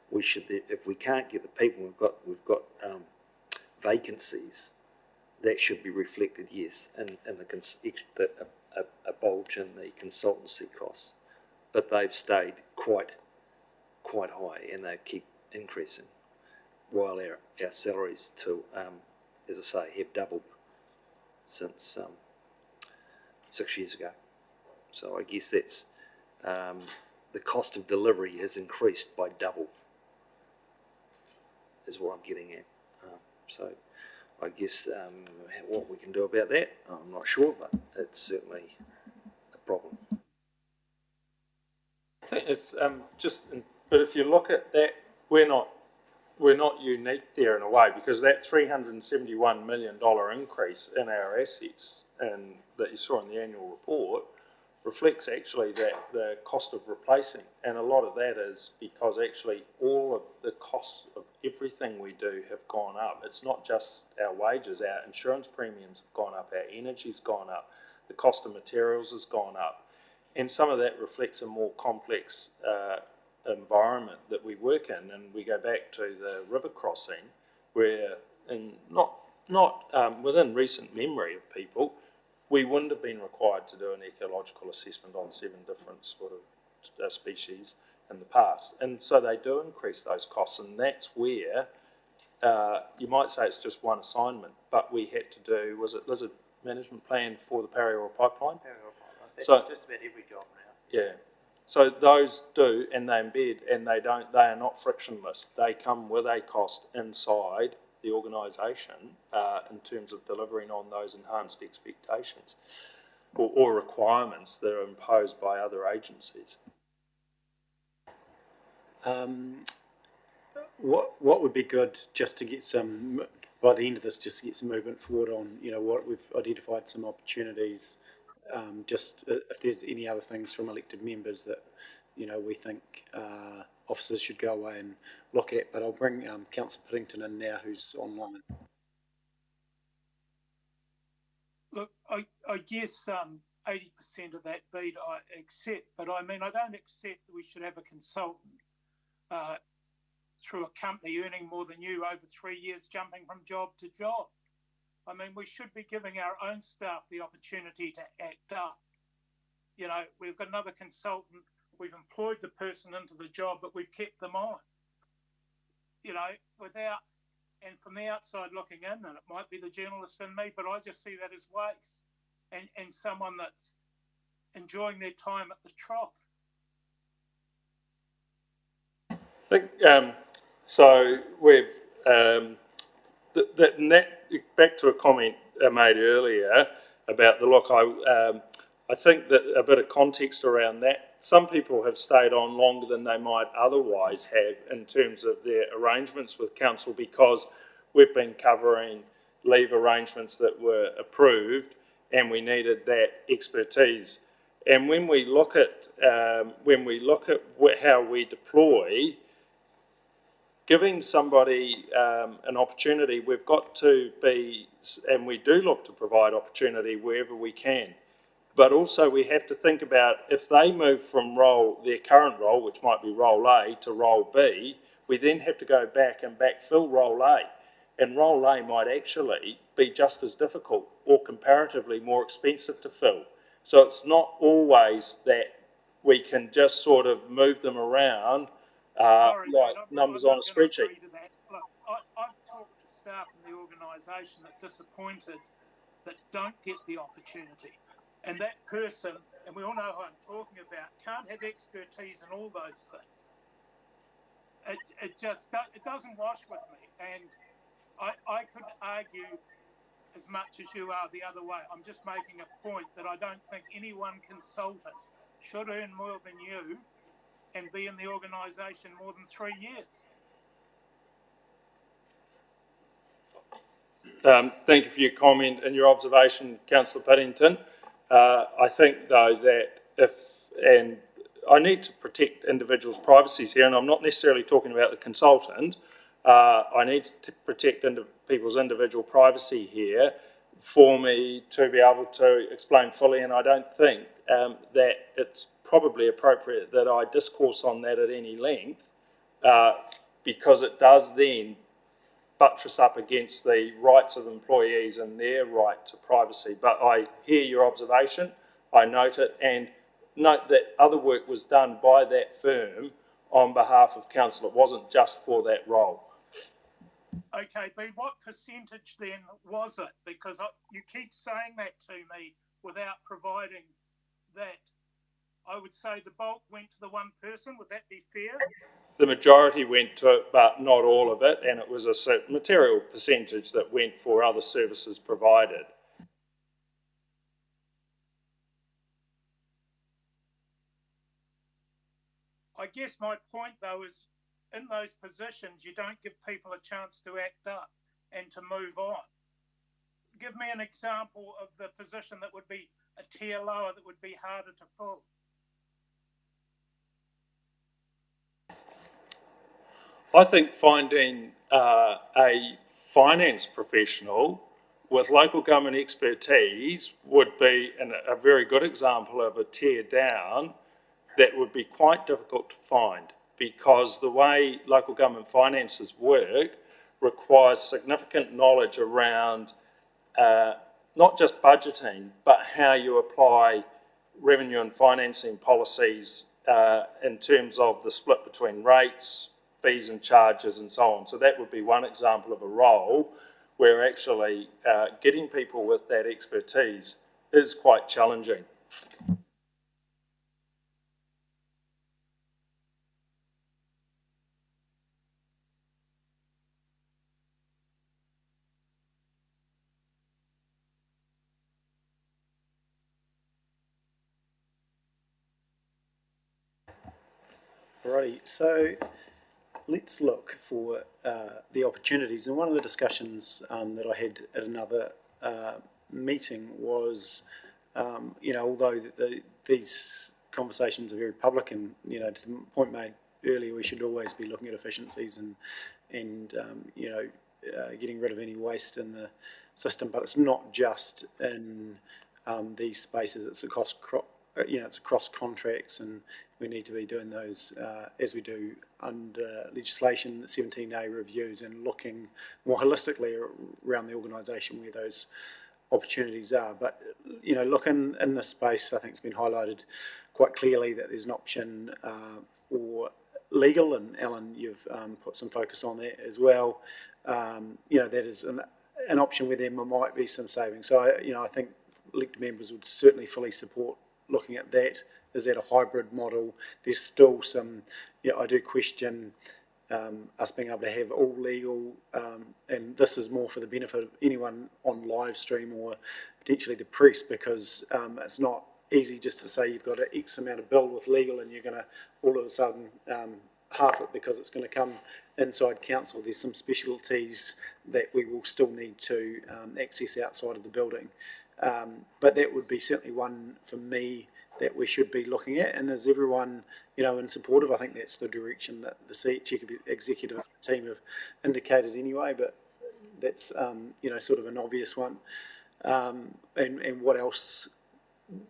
we should, if we can't get the people, we've got vacancies. That should be reflected, yes, in a bulge in the consultancy costs, but they've stayed quite high, and they keep increasing, while our salaries as I say, have doubled since 6 years ago. So I guess that's the cost of delivery has increased by double, is what I'm getting at. So I guess what we can do about that, I'm not sure, but it's certainly a problem. I think it's but if you look at that, we're not unique there in a way, because that $371 million increase in our assets and that you saw in the annual report reflects actually that the cost of replacing, and a lot of that is because actually all of the costs of everything we do have gone up. It's not just our wages, our insurance premiums have gone up, our energy's gone up, the cost of materials has gone up, and some of that reflects a more complex environment that we work in. And we go back to the river crossing, where not within recent memory of people, we wouldn't have been required to do an ecological assessment on 7 different sort of species in the past. And so they do increase those costs, and that's where you might say it's just one assignment, but we had to do, was it lizard management plan for the Parry-Orr pipeline? That's So just about every job now. Yeah. So those do, and they embed, and they are not frictionless. They come with a cost inside the organisation in terms of delivering on those enhanced expectations or requirements that are imposed by other agencies. What would be good, just to get some, by the end of this, just to get some movement forward on, what we've identified some opportunities, just if there's any other things from elected members that, we think officers should go away and look at. But I'll bring Councillor Piddington in now, who's online. Look, I guess 80% of that beat I accept, but I don't accept that we should have a consultant through a company earning more than you over 3 years, jumping from job to job. We should be giving our own staff the opportunity to act up. We've got another consultant, we've employed the person into the job, but we've kept them on. And from the outside looking in, and it might be the journalist in me, but I just see that as waste and someone that's enjoying their time at the trough. I think, so we've, back to a comment I made earlier about the look, I think that a bit of context around that, some people have stayed on longer than they might otherwise have in terms of their arrangements with council, because we've been covering leave arrangements that were approved and we needed that expertise. And when we look at how we deploy, giving somebody an opportunity, we've got to be, and we do look to provide opportunity wherever we can. but also we have to think about if they move from their current role, which might be role A, to role B, we then have to go back and backfill role A. And role A might actually be just as difficult or comparatively more expensive to fill. So it's not always that we can just sort of move them around Sorry, like mate, numbers I'm on a not gonna spreadsheet. agree to that. Look, I've talked to staff in the organisation that are disappointed that don't get the opportunity. And that person, and we all know who I'm talking about, can't have expertise in all those things. It doesn't wash with me. And I could argue as much as you are the other way. I'm just making a point that I don't think any one consultant should earn more than you and be in the organisation more than 3 years. Thank you for your comment and your observation, Councillor Piddington. I think, though, that and I need to protect individuals' privacies here, and I'm not necessarily talking about the consultant. I need to protect people's individual privacy here for me to be able to explain fully, and I don't think that it's probably appropriate that I discourse on that at any length because it does then buttress up against the rights of employees and their right to privacy. But I hear your observation, I note it, and note that other work was done by that firm on behalf of council. It wasn't just for that role. Okay, but what percentage then was it? Because you keep saying that to me without providing that. I would say the bulk went to the one person. Would that be fair? The majority went to it, but not all of it, and it was a certain material percentage that went for other services provided. I guess my point, though, is in those positions, you don't give people a chance to act up and to move on. Give me an example of the position that would be a tier lower, that would be harder to fill. I think finding a finance professional with local government expertise would be a very good example of a tier down that would be quite difficult to find, because the way local government finances work requires significant knowledge around not just budgeting, but how you apply revenue and financing policies in terms of the split between rates, fees and charges and so on. So that would be one example of a role where actually getting people with that expertise is quite challenging. Alrighty, so let's look for the opportunities. And one of the discussions that I had at another meeting was, although these conversations are very public, and to the point made earlier, we should always be looking at efficiencies and getting rid of any waste in the system. But it's not just in these spaces; it's across it's across contracts, and we need to be doing those as we do under legislation, 17A reviews, and looking more holistically around the organisation where those opportunities are. But look in this space, I think it's been highlighted quite clearly that there's an option for legal, and Alan, you've put some focus on that as well. That is an option where there might be some savings. So I think elected members would certainly fully support looking at that. Is that a hybrid model? There's still some, I do question us being able to have all legal, and this is more for the benefit of anyone on live stream or potentially the press, because it's not easy just to say you've got an X amount of bill with legal and you're going to all of a sudden half it because it's going to come inside council. There's some specialties that we will still need to access outside of the building. But that would be certainly one for me that we should be looking at. And is everyone, in support of? I think that's the direction that the Chief Executive team have indicated anyway. But that's sort of an obvious one. And what else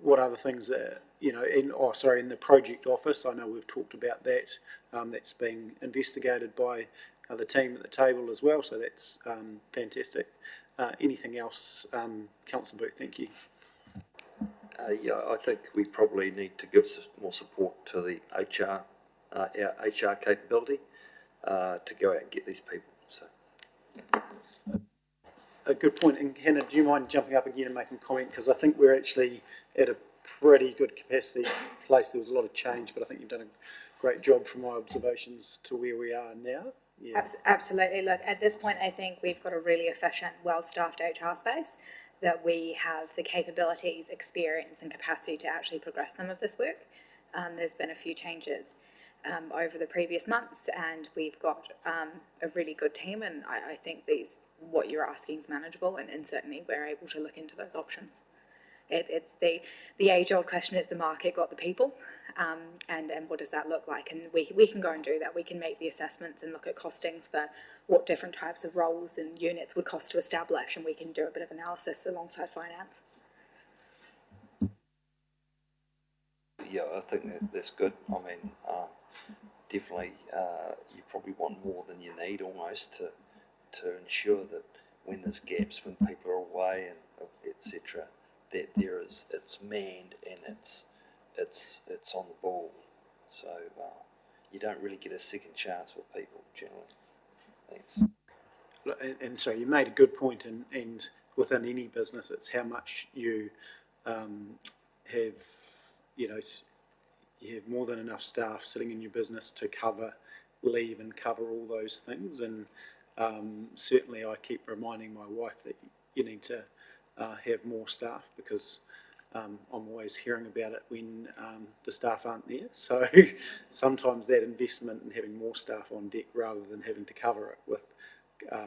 what other things are, in the project office, I know we've talked about that, that's being investigated by the team at the table as well, so that's fantastic. Anything else, Councillor Booth, thank you. Yeah, I think we probably need to give more support to the HR, our HR capability, to go out and get these people, so. A good point. And Hannah, do you mind jumping up again and making a comment? Because I think we're actually at a pretty good capacity place. There was a lot of change, but I think you've done a great job from my observations to where we are now. Yeah. Absolutely. Look, at this point, I think we've got a really efficient, well-staffed HR space that we have the capabilities, experience and capacity to actually progress some of this work. There's been a few changes over the previous months, and we've got a really good team, and I think what you're asking is manageable, and certainly we're able to look into those options. It's the age-old question, is the market got the people, and what does that look like? And we can go and do that. We can make the assessments and look at costings for what different types of roles and units would cost to establish, and we can do a bit of analysis alongside finance. Yeah, I think that's good. I mean, definitely, you probably want more than you need almost to ensure that when there's gaps, when people are away and etc., that it's manned and it's on the ball. So you don't really get a second chance with people generally. Thanks. And so you made a good point, and within any business, it's how much you have, you have more than enough staff sitting in your business to cover leave and cover all those things. And certainly I keep reminding my wife that you need to have more staff, because I'm always hearing about it when the staff aren't there. So sometimes that investment in having more staff on deck rather than having to cover it with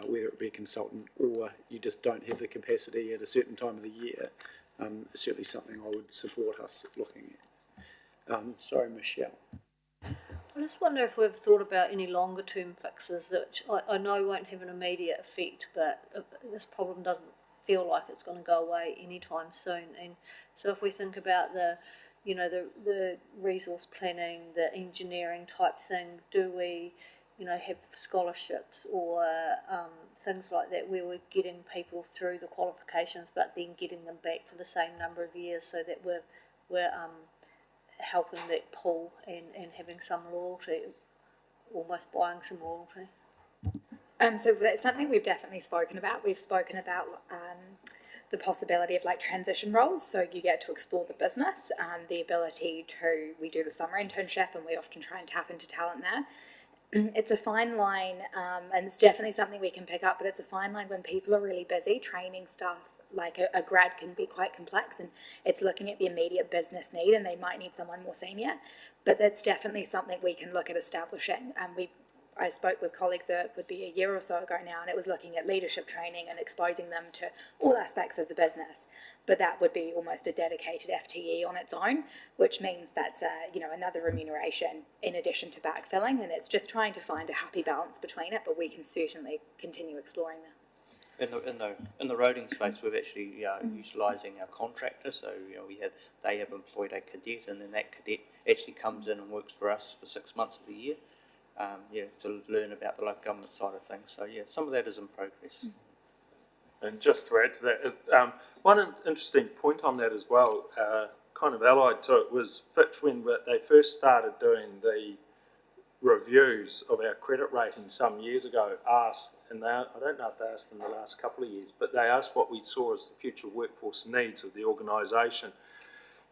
whether it be a consultant or you just don't have the capacity at a certain time of the year, is certainly something I would support us looking at. Sorry, Michelle. I just wonder if we've thought about any longer term fixes, which I know won't have an immediate effect, but this problem doesn't feel like it's going to go away anytime soon. And so if we think about the resource planning, the engineering type thing, do we, have scholarships or things like that where we're getting people through the qualifications but then getting them back for the same number of years, so that we're helping that pool and having some loyalty, almost buying some loyalty. So that's something we've definitely spoken about. We've spoken about the possibility of transition roles, so you get to explore the business, the ability to, we do the summer internship and we often try and tap into talent there. It's a fine line, and it's definitely something we can pick up, but it's a fine line when people are really busy. Training staff, like a grad, can be quite complex, and it's looking at the immediate business need, and they might need someone more senior, but that's definitely something we can look at establishing. I spoke with colleagues that would be a year or so ago now, and it was looking at leadership training and exposing them to all aspects of the business. But that would be almost a dedicated FTE on its own, which means that's another remuneration in addition to backfilling, and it's just trying to find a happy balance between it. But we can certainly continue exploring that. In the roading space, we've actually utilising our contractor. So they have employed a cadet, and then that cadet actually comes in and works for us for 6 months of the year. To learn about the local government side of things. So some of that is in progress. And just to add to that, one interesting point on that as well, kind of allied to it, was Fitch, when they first started doing the reviews of our credit rating some years ago, asked, and I don't know if they asked in the last couple of years, but they asked what we saw as the future workforce needs of the organisation.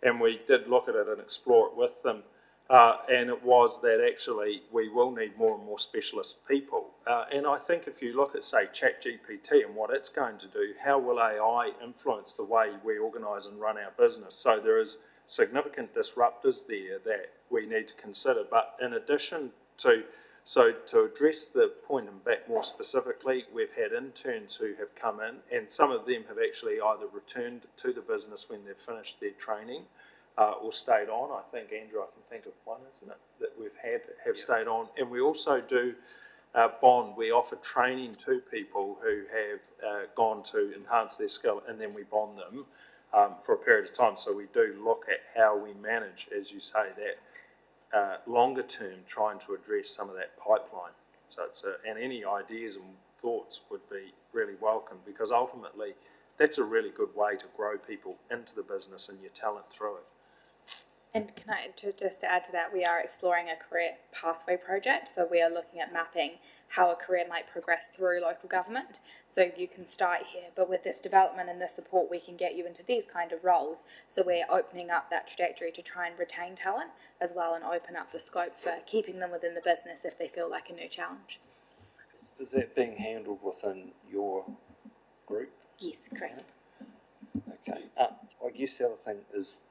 And we did look at it and explore it with them. And it was that actually we will need more and more specialist people. And I think if you look at, say, ChatGPT and what it's going to do, how will AI influence the way we organise and run our business? So there is significant disruptors there that we need to consider. But in addition to address the point and back more specifically, we've had interns who have come in, and some of them have actually either returned to the business when they've finished their training, or stayed on. I think, Andrew, I can think of one, isn't it, that we've have stayed on. And we also do bond. We offer training to people who have gone to enhance their skill, and then we bond them for a period of time. So we do look at how we manage, as you say, that longer term, trying to address some of that pipeline. So and any ideas and thoughts would be really welcome, because ultimately that's a really good way to grow people into the business and your talent through it. And can I just add to that, we are exploring a career pathway project. So we are looking at mapping how a career might progress through local government. So you can start here, but with this development and this support, we can get you into these kind of roles. So we're opening up that trajectory to try and retain talent as well, and open up the scope for keeping them within the business if they feel like a new challenge. Is that being handled within your group? Yes, correct. Okay. I guess the other thing is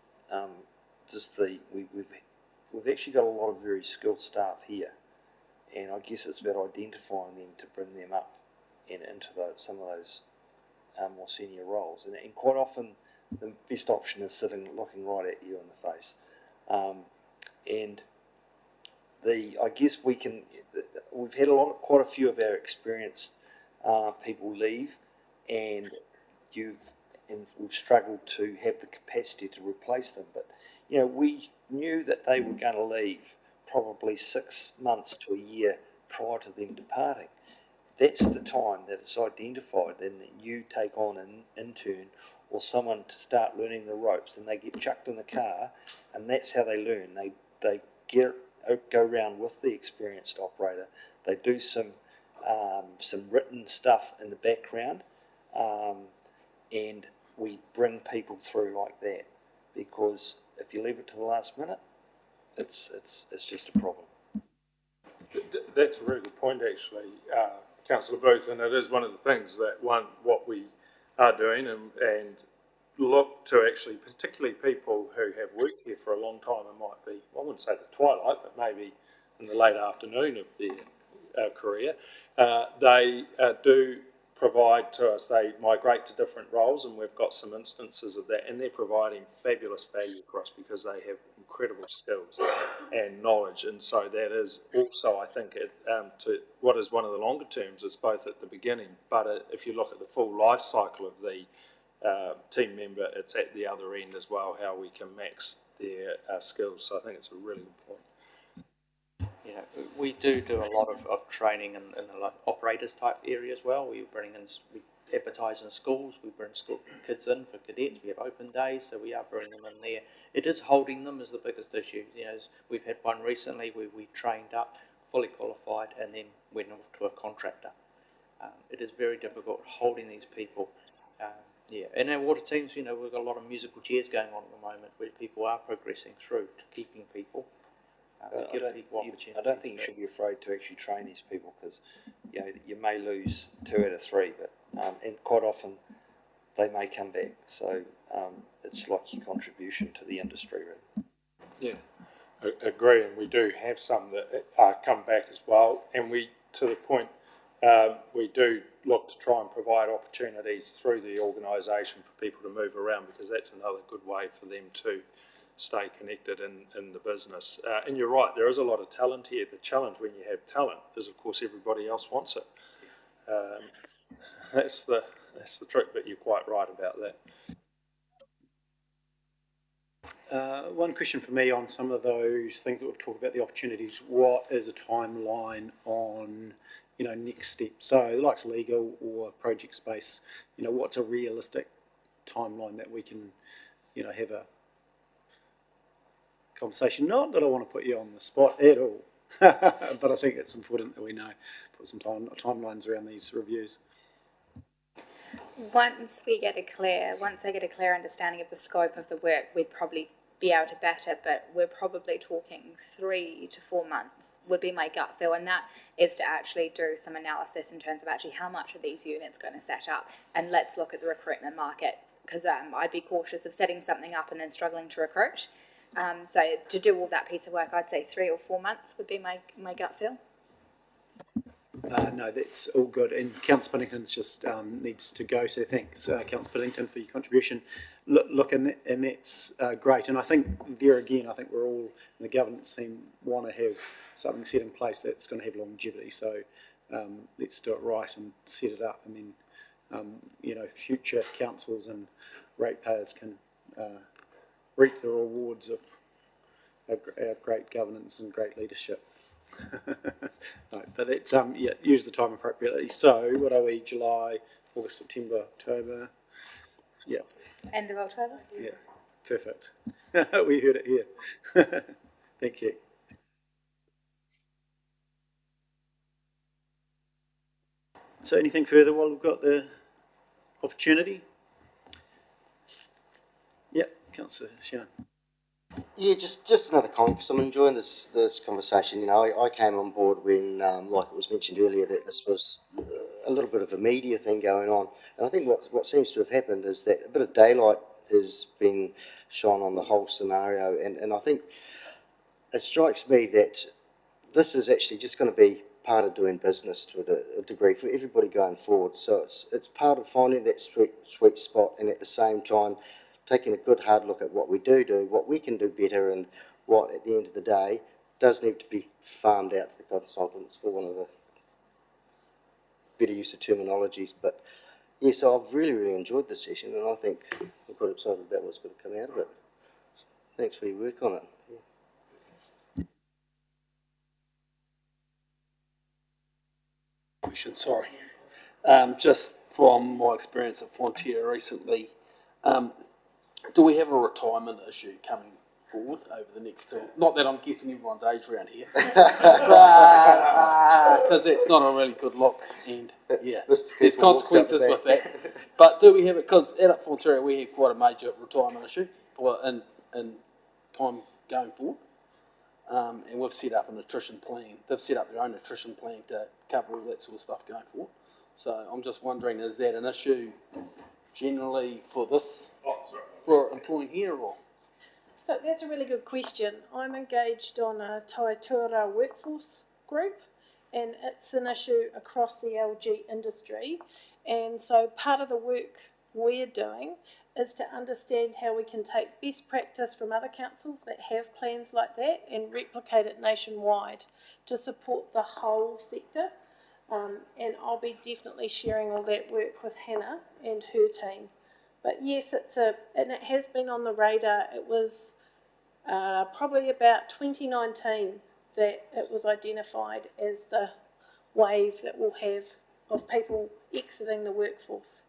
just we've actually got a lot of very skilled staff here, and I guess it's about identifying them to bring them up and into some of those more senior roles. And quite often the best option is looking right at you in the face. And I guess we've had quite a few of our experienced people leave, and we've struggled to have the capacity to replace them. But we knew that they were going to leave probably 6 months to a year prior to them departing. That's the time that it's identified, then you take on an intern or someone to start learning the ropes, and they get chucked in the car, and that's how they learn. They go around with the experienced operator. They do some written stuff in the background, and we bring people through like that, because if you leave it to the last minute, it's just a problem. That's a really good point, actually, Councillor Booth, and it is one of the things that what we are doing, and look to actually, particularly people who have worked here for a long time, and might be, I wouldn't say the twilight, but maybe in the late afternoon of their career, they do provide to us, they migrate to different roles, and we've got some instances of that, and they're providing fabulous value for us because they have incredible skills and knowledge. And so that is also, I think, to what is one of the longer terms, it's both at the beginning, but if you look at the full life cycle of the team member, it's at the other end as well, how we can max their skills. So I think it's a really good point. Yeah, we do a lot of training in the operators type area as well. We advertise in schools, we bring school kids in for cadets, we have open days, so we are bringing them in there. It is holding them is the biggest issue. We've had one recently where we trained up, fully qualified, and then went off to a contractor. It is very difficult holding these people. And our water teams, we've got a lot of musical chairs going on at the moment where people are progressing through to keeping people. I don't think you should be afraid to actually train these people, because you may lose 2 out of 3, but and quite often they may come back. So it's like your contribution to the industry, really. Yeah, agree, and we do have some that come back as well, and to the point, we do look to try and provide opportunities through the organisation for people to move around, because that's another good way for them to stay connected in the business. And you're right, there is a lot of talent here. The challenge when you have talent is, of course, everybody else wants it. That's the trick, but you're quite right about that. One question for me on some of those things that we've talked about, the opportunities. What is a timeline on, next steps? So the likes of legal or project space, what's a realistic timeline that we can, have a conversation? Not that I want to put you on the spot at all, but I think it's important that we put some timelines around these reviews. Once I get a clear understanding of the scope of the work, we'd probably be able to bat it, but we're probably talking 3 to 4 months would be my gut feel, and that is to actually do some analysis in terms of actually how much are these units going to set up, and let's look at the recruitment market, because I'd be cautious of setting something up and then struggling to recruit. So to do all that piece of work, I'd say 3 or 4 months would be my gut feel. No, that's all good. And Councillor Piddington's just needs to go, so thanks, Councillor Piddington, for your contribution. Look, and that's great. And I think there again, we're all in the governance team want to have something set in place that's going to have longevity. So let's do it right and set it up, and then future councils and ratepayers can reap the rewards of our great governance and great leadership. No, but it's use the time appropriately. So what are we? July, August, September, October. Yeah. End of October. Yeah. Perfect. We heard it here. Thank you. So anything further while we've got the opportunity? Yeah, Councillor Shannon. Yeah, just another comment, because I'm enjoying this conversation. You know, I came on board when, like it was mentioned earlier, that this was a little bit of a media thing going on. And I think what seems to have happened is that a bit of daylight has been shone on the whole scenario. And I think it strikes me that this is actually just going to be part of doing business to a degree for everybody going forward. So it's part of finding that sweet spot, and at the same time taking a good hard look at what we do, what we can do better, and what at the end of the day does need to be farmed out to the consultants, for one of the better use of terminologies. But yeah, so I've really enjoyed this session, and I think I'm quite excited about what's going to come out of it. Thanks for your work on it. Yeah. Question, sorry. Just from my experience at Fonterra recently, do we have a retirement issue coming forward over the next term? Not that I'm guessing everyone's age around here, because it's not a really good look, and yeah, there's consequences with that. But do we have it? Because at Fonterra we have quite a major retirement issue in time going forward, and we've set up a nutrition plan. They've set up their own nutrition plan to cover all that sort of stuff going forward. So I'm just wondering, is that an issue generally for this? For employing here, or? So that's a really good question. I'm engaged on a Taitura workforce group, and it's an issue across the LG industry. And so part of the work we're doing is to understand how we can take best practice from other councils that have plans like that and replicate it nationwide to support the whole sector. And I'll be definitely sharing all that work with Hannah and her team. But yes, and it has been on the radar. It was probably about 2019 that it was identified as the wave that we'll have of people exiting the workforce.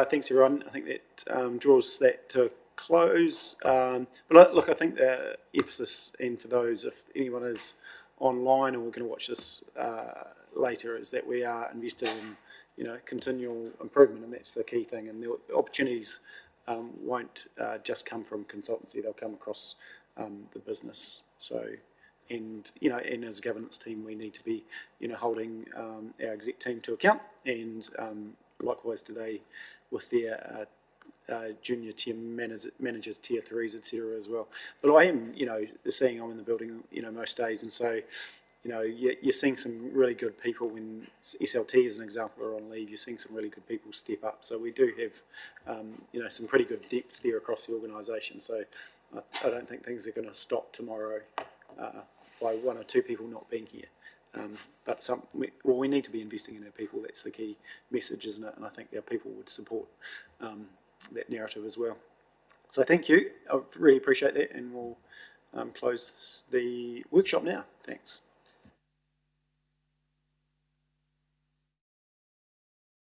Thanks, everyone. I think that draws that to a close. But look, I think the emphasis, and for those, if anyone is online or we're going to watch this later, is that we are invested in, continual improvement, and that's the key thing. And the opportunities won't just come from consultancy; they'll come across the business. So, and as a governance team, we need to be, holding our exec team to account, and likewise today with their junior tier managers, tier 3s, etc. as well. But I am, seeing I'm in the building, most days, and so, you're seeing some really good people. When SLT, as an example, are on leave, you're seeing some really good people step up. So we do have, some pretty good depth there across the organisation. So I don't think things are going to stop tomorrow by one or two people not being here. But we need to be investing in our people. That's the key message, isn't it? And I think our people would support that narrative as well. So thank you. I really appreciate that, and we'll close the workshop now. Thanks.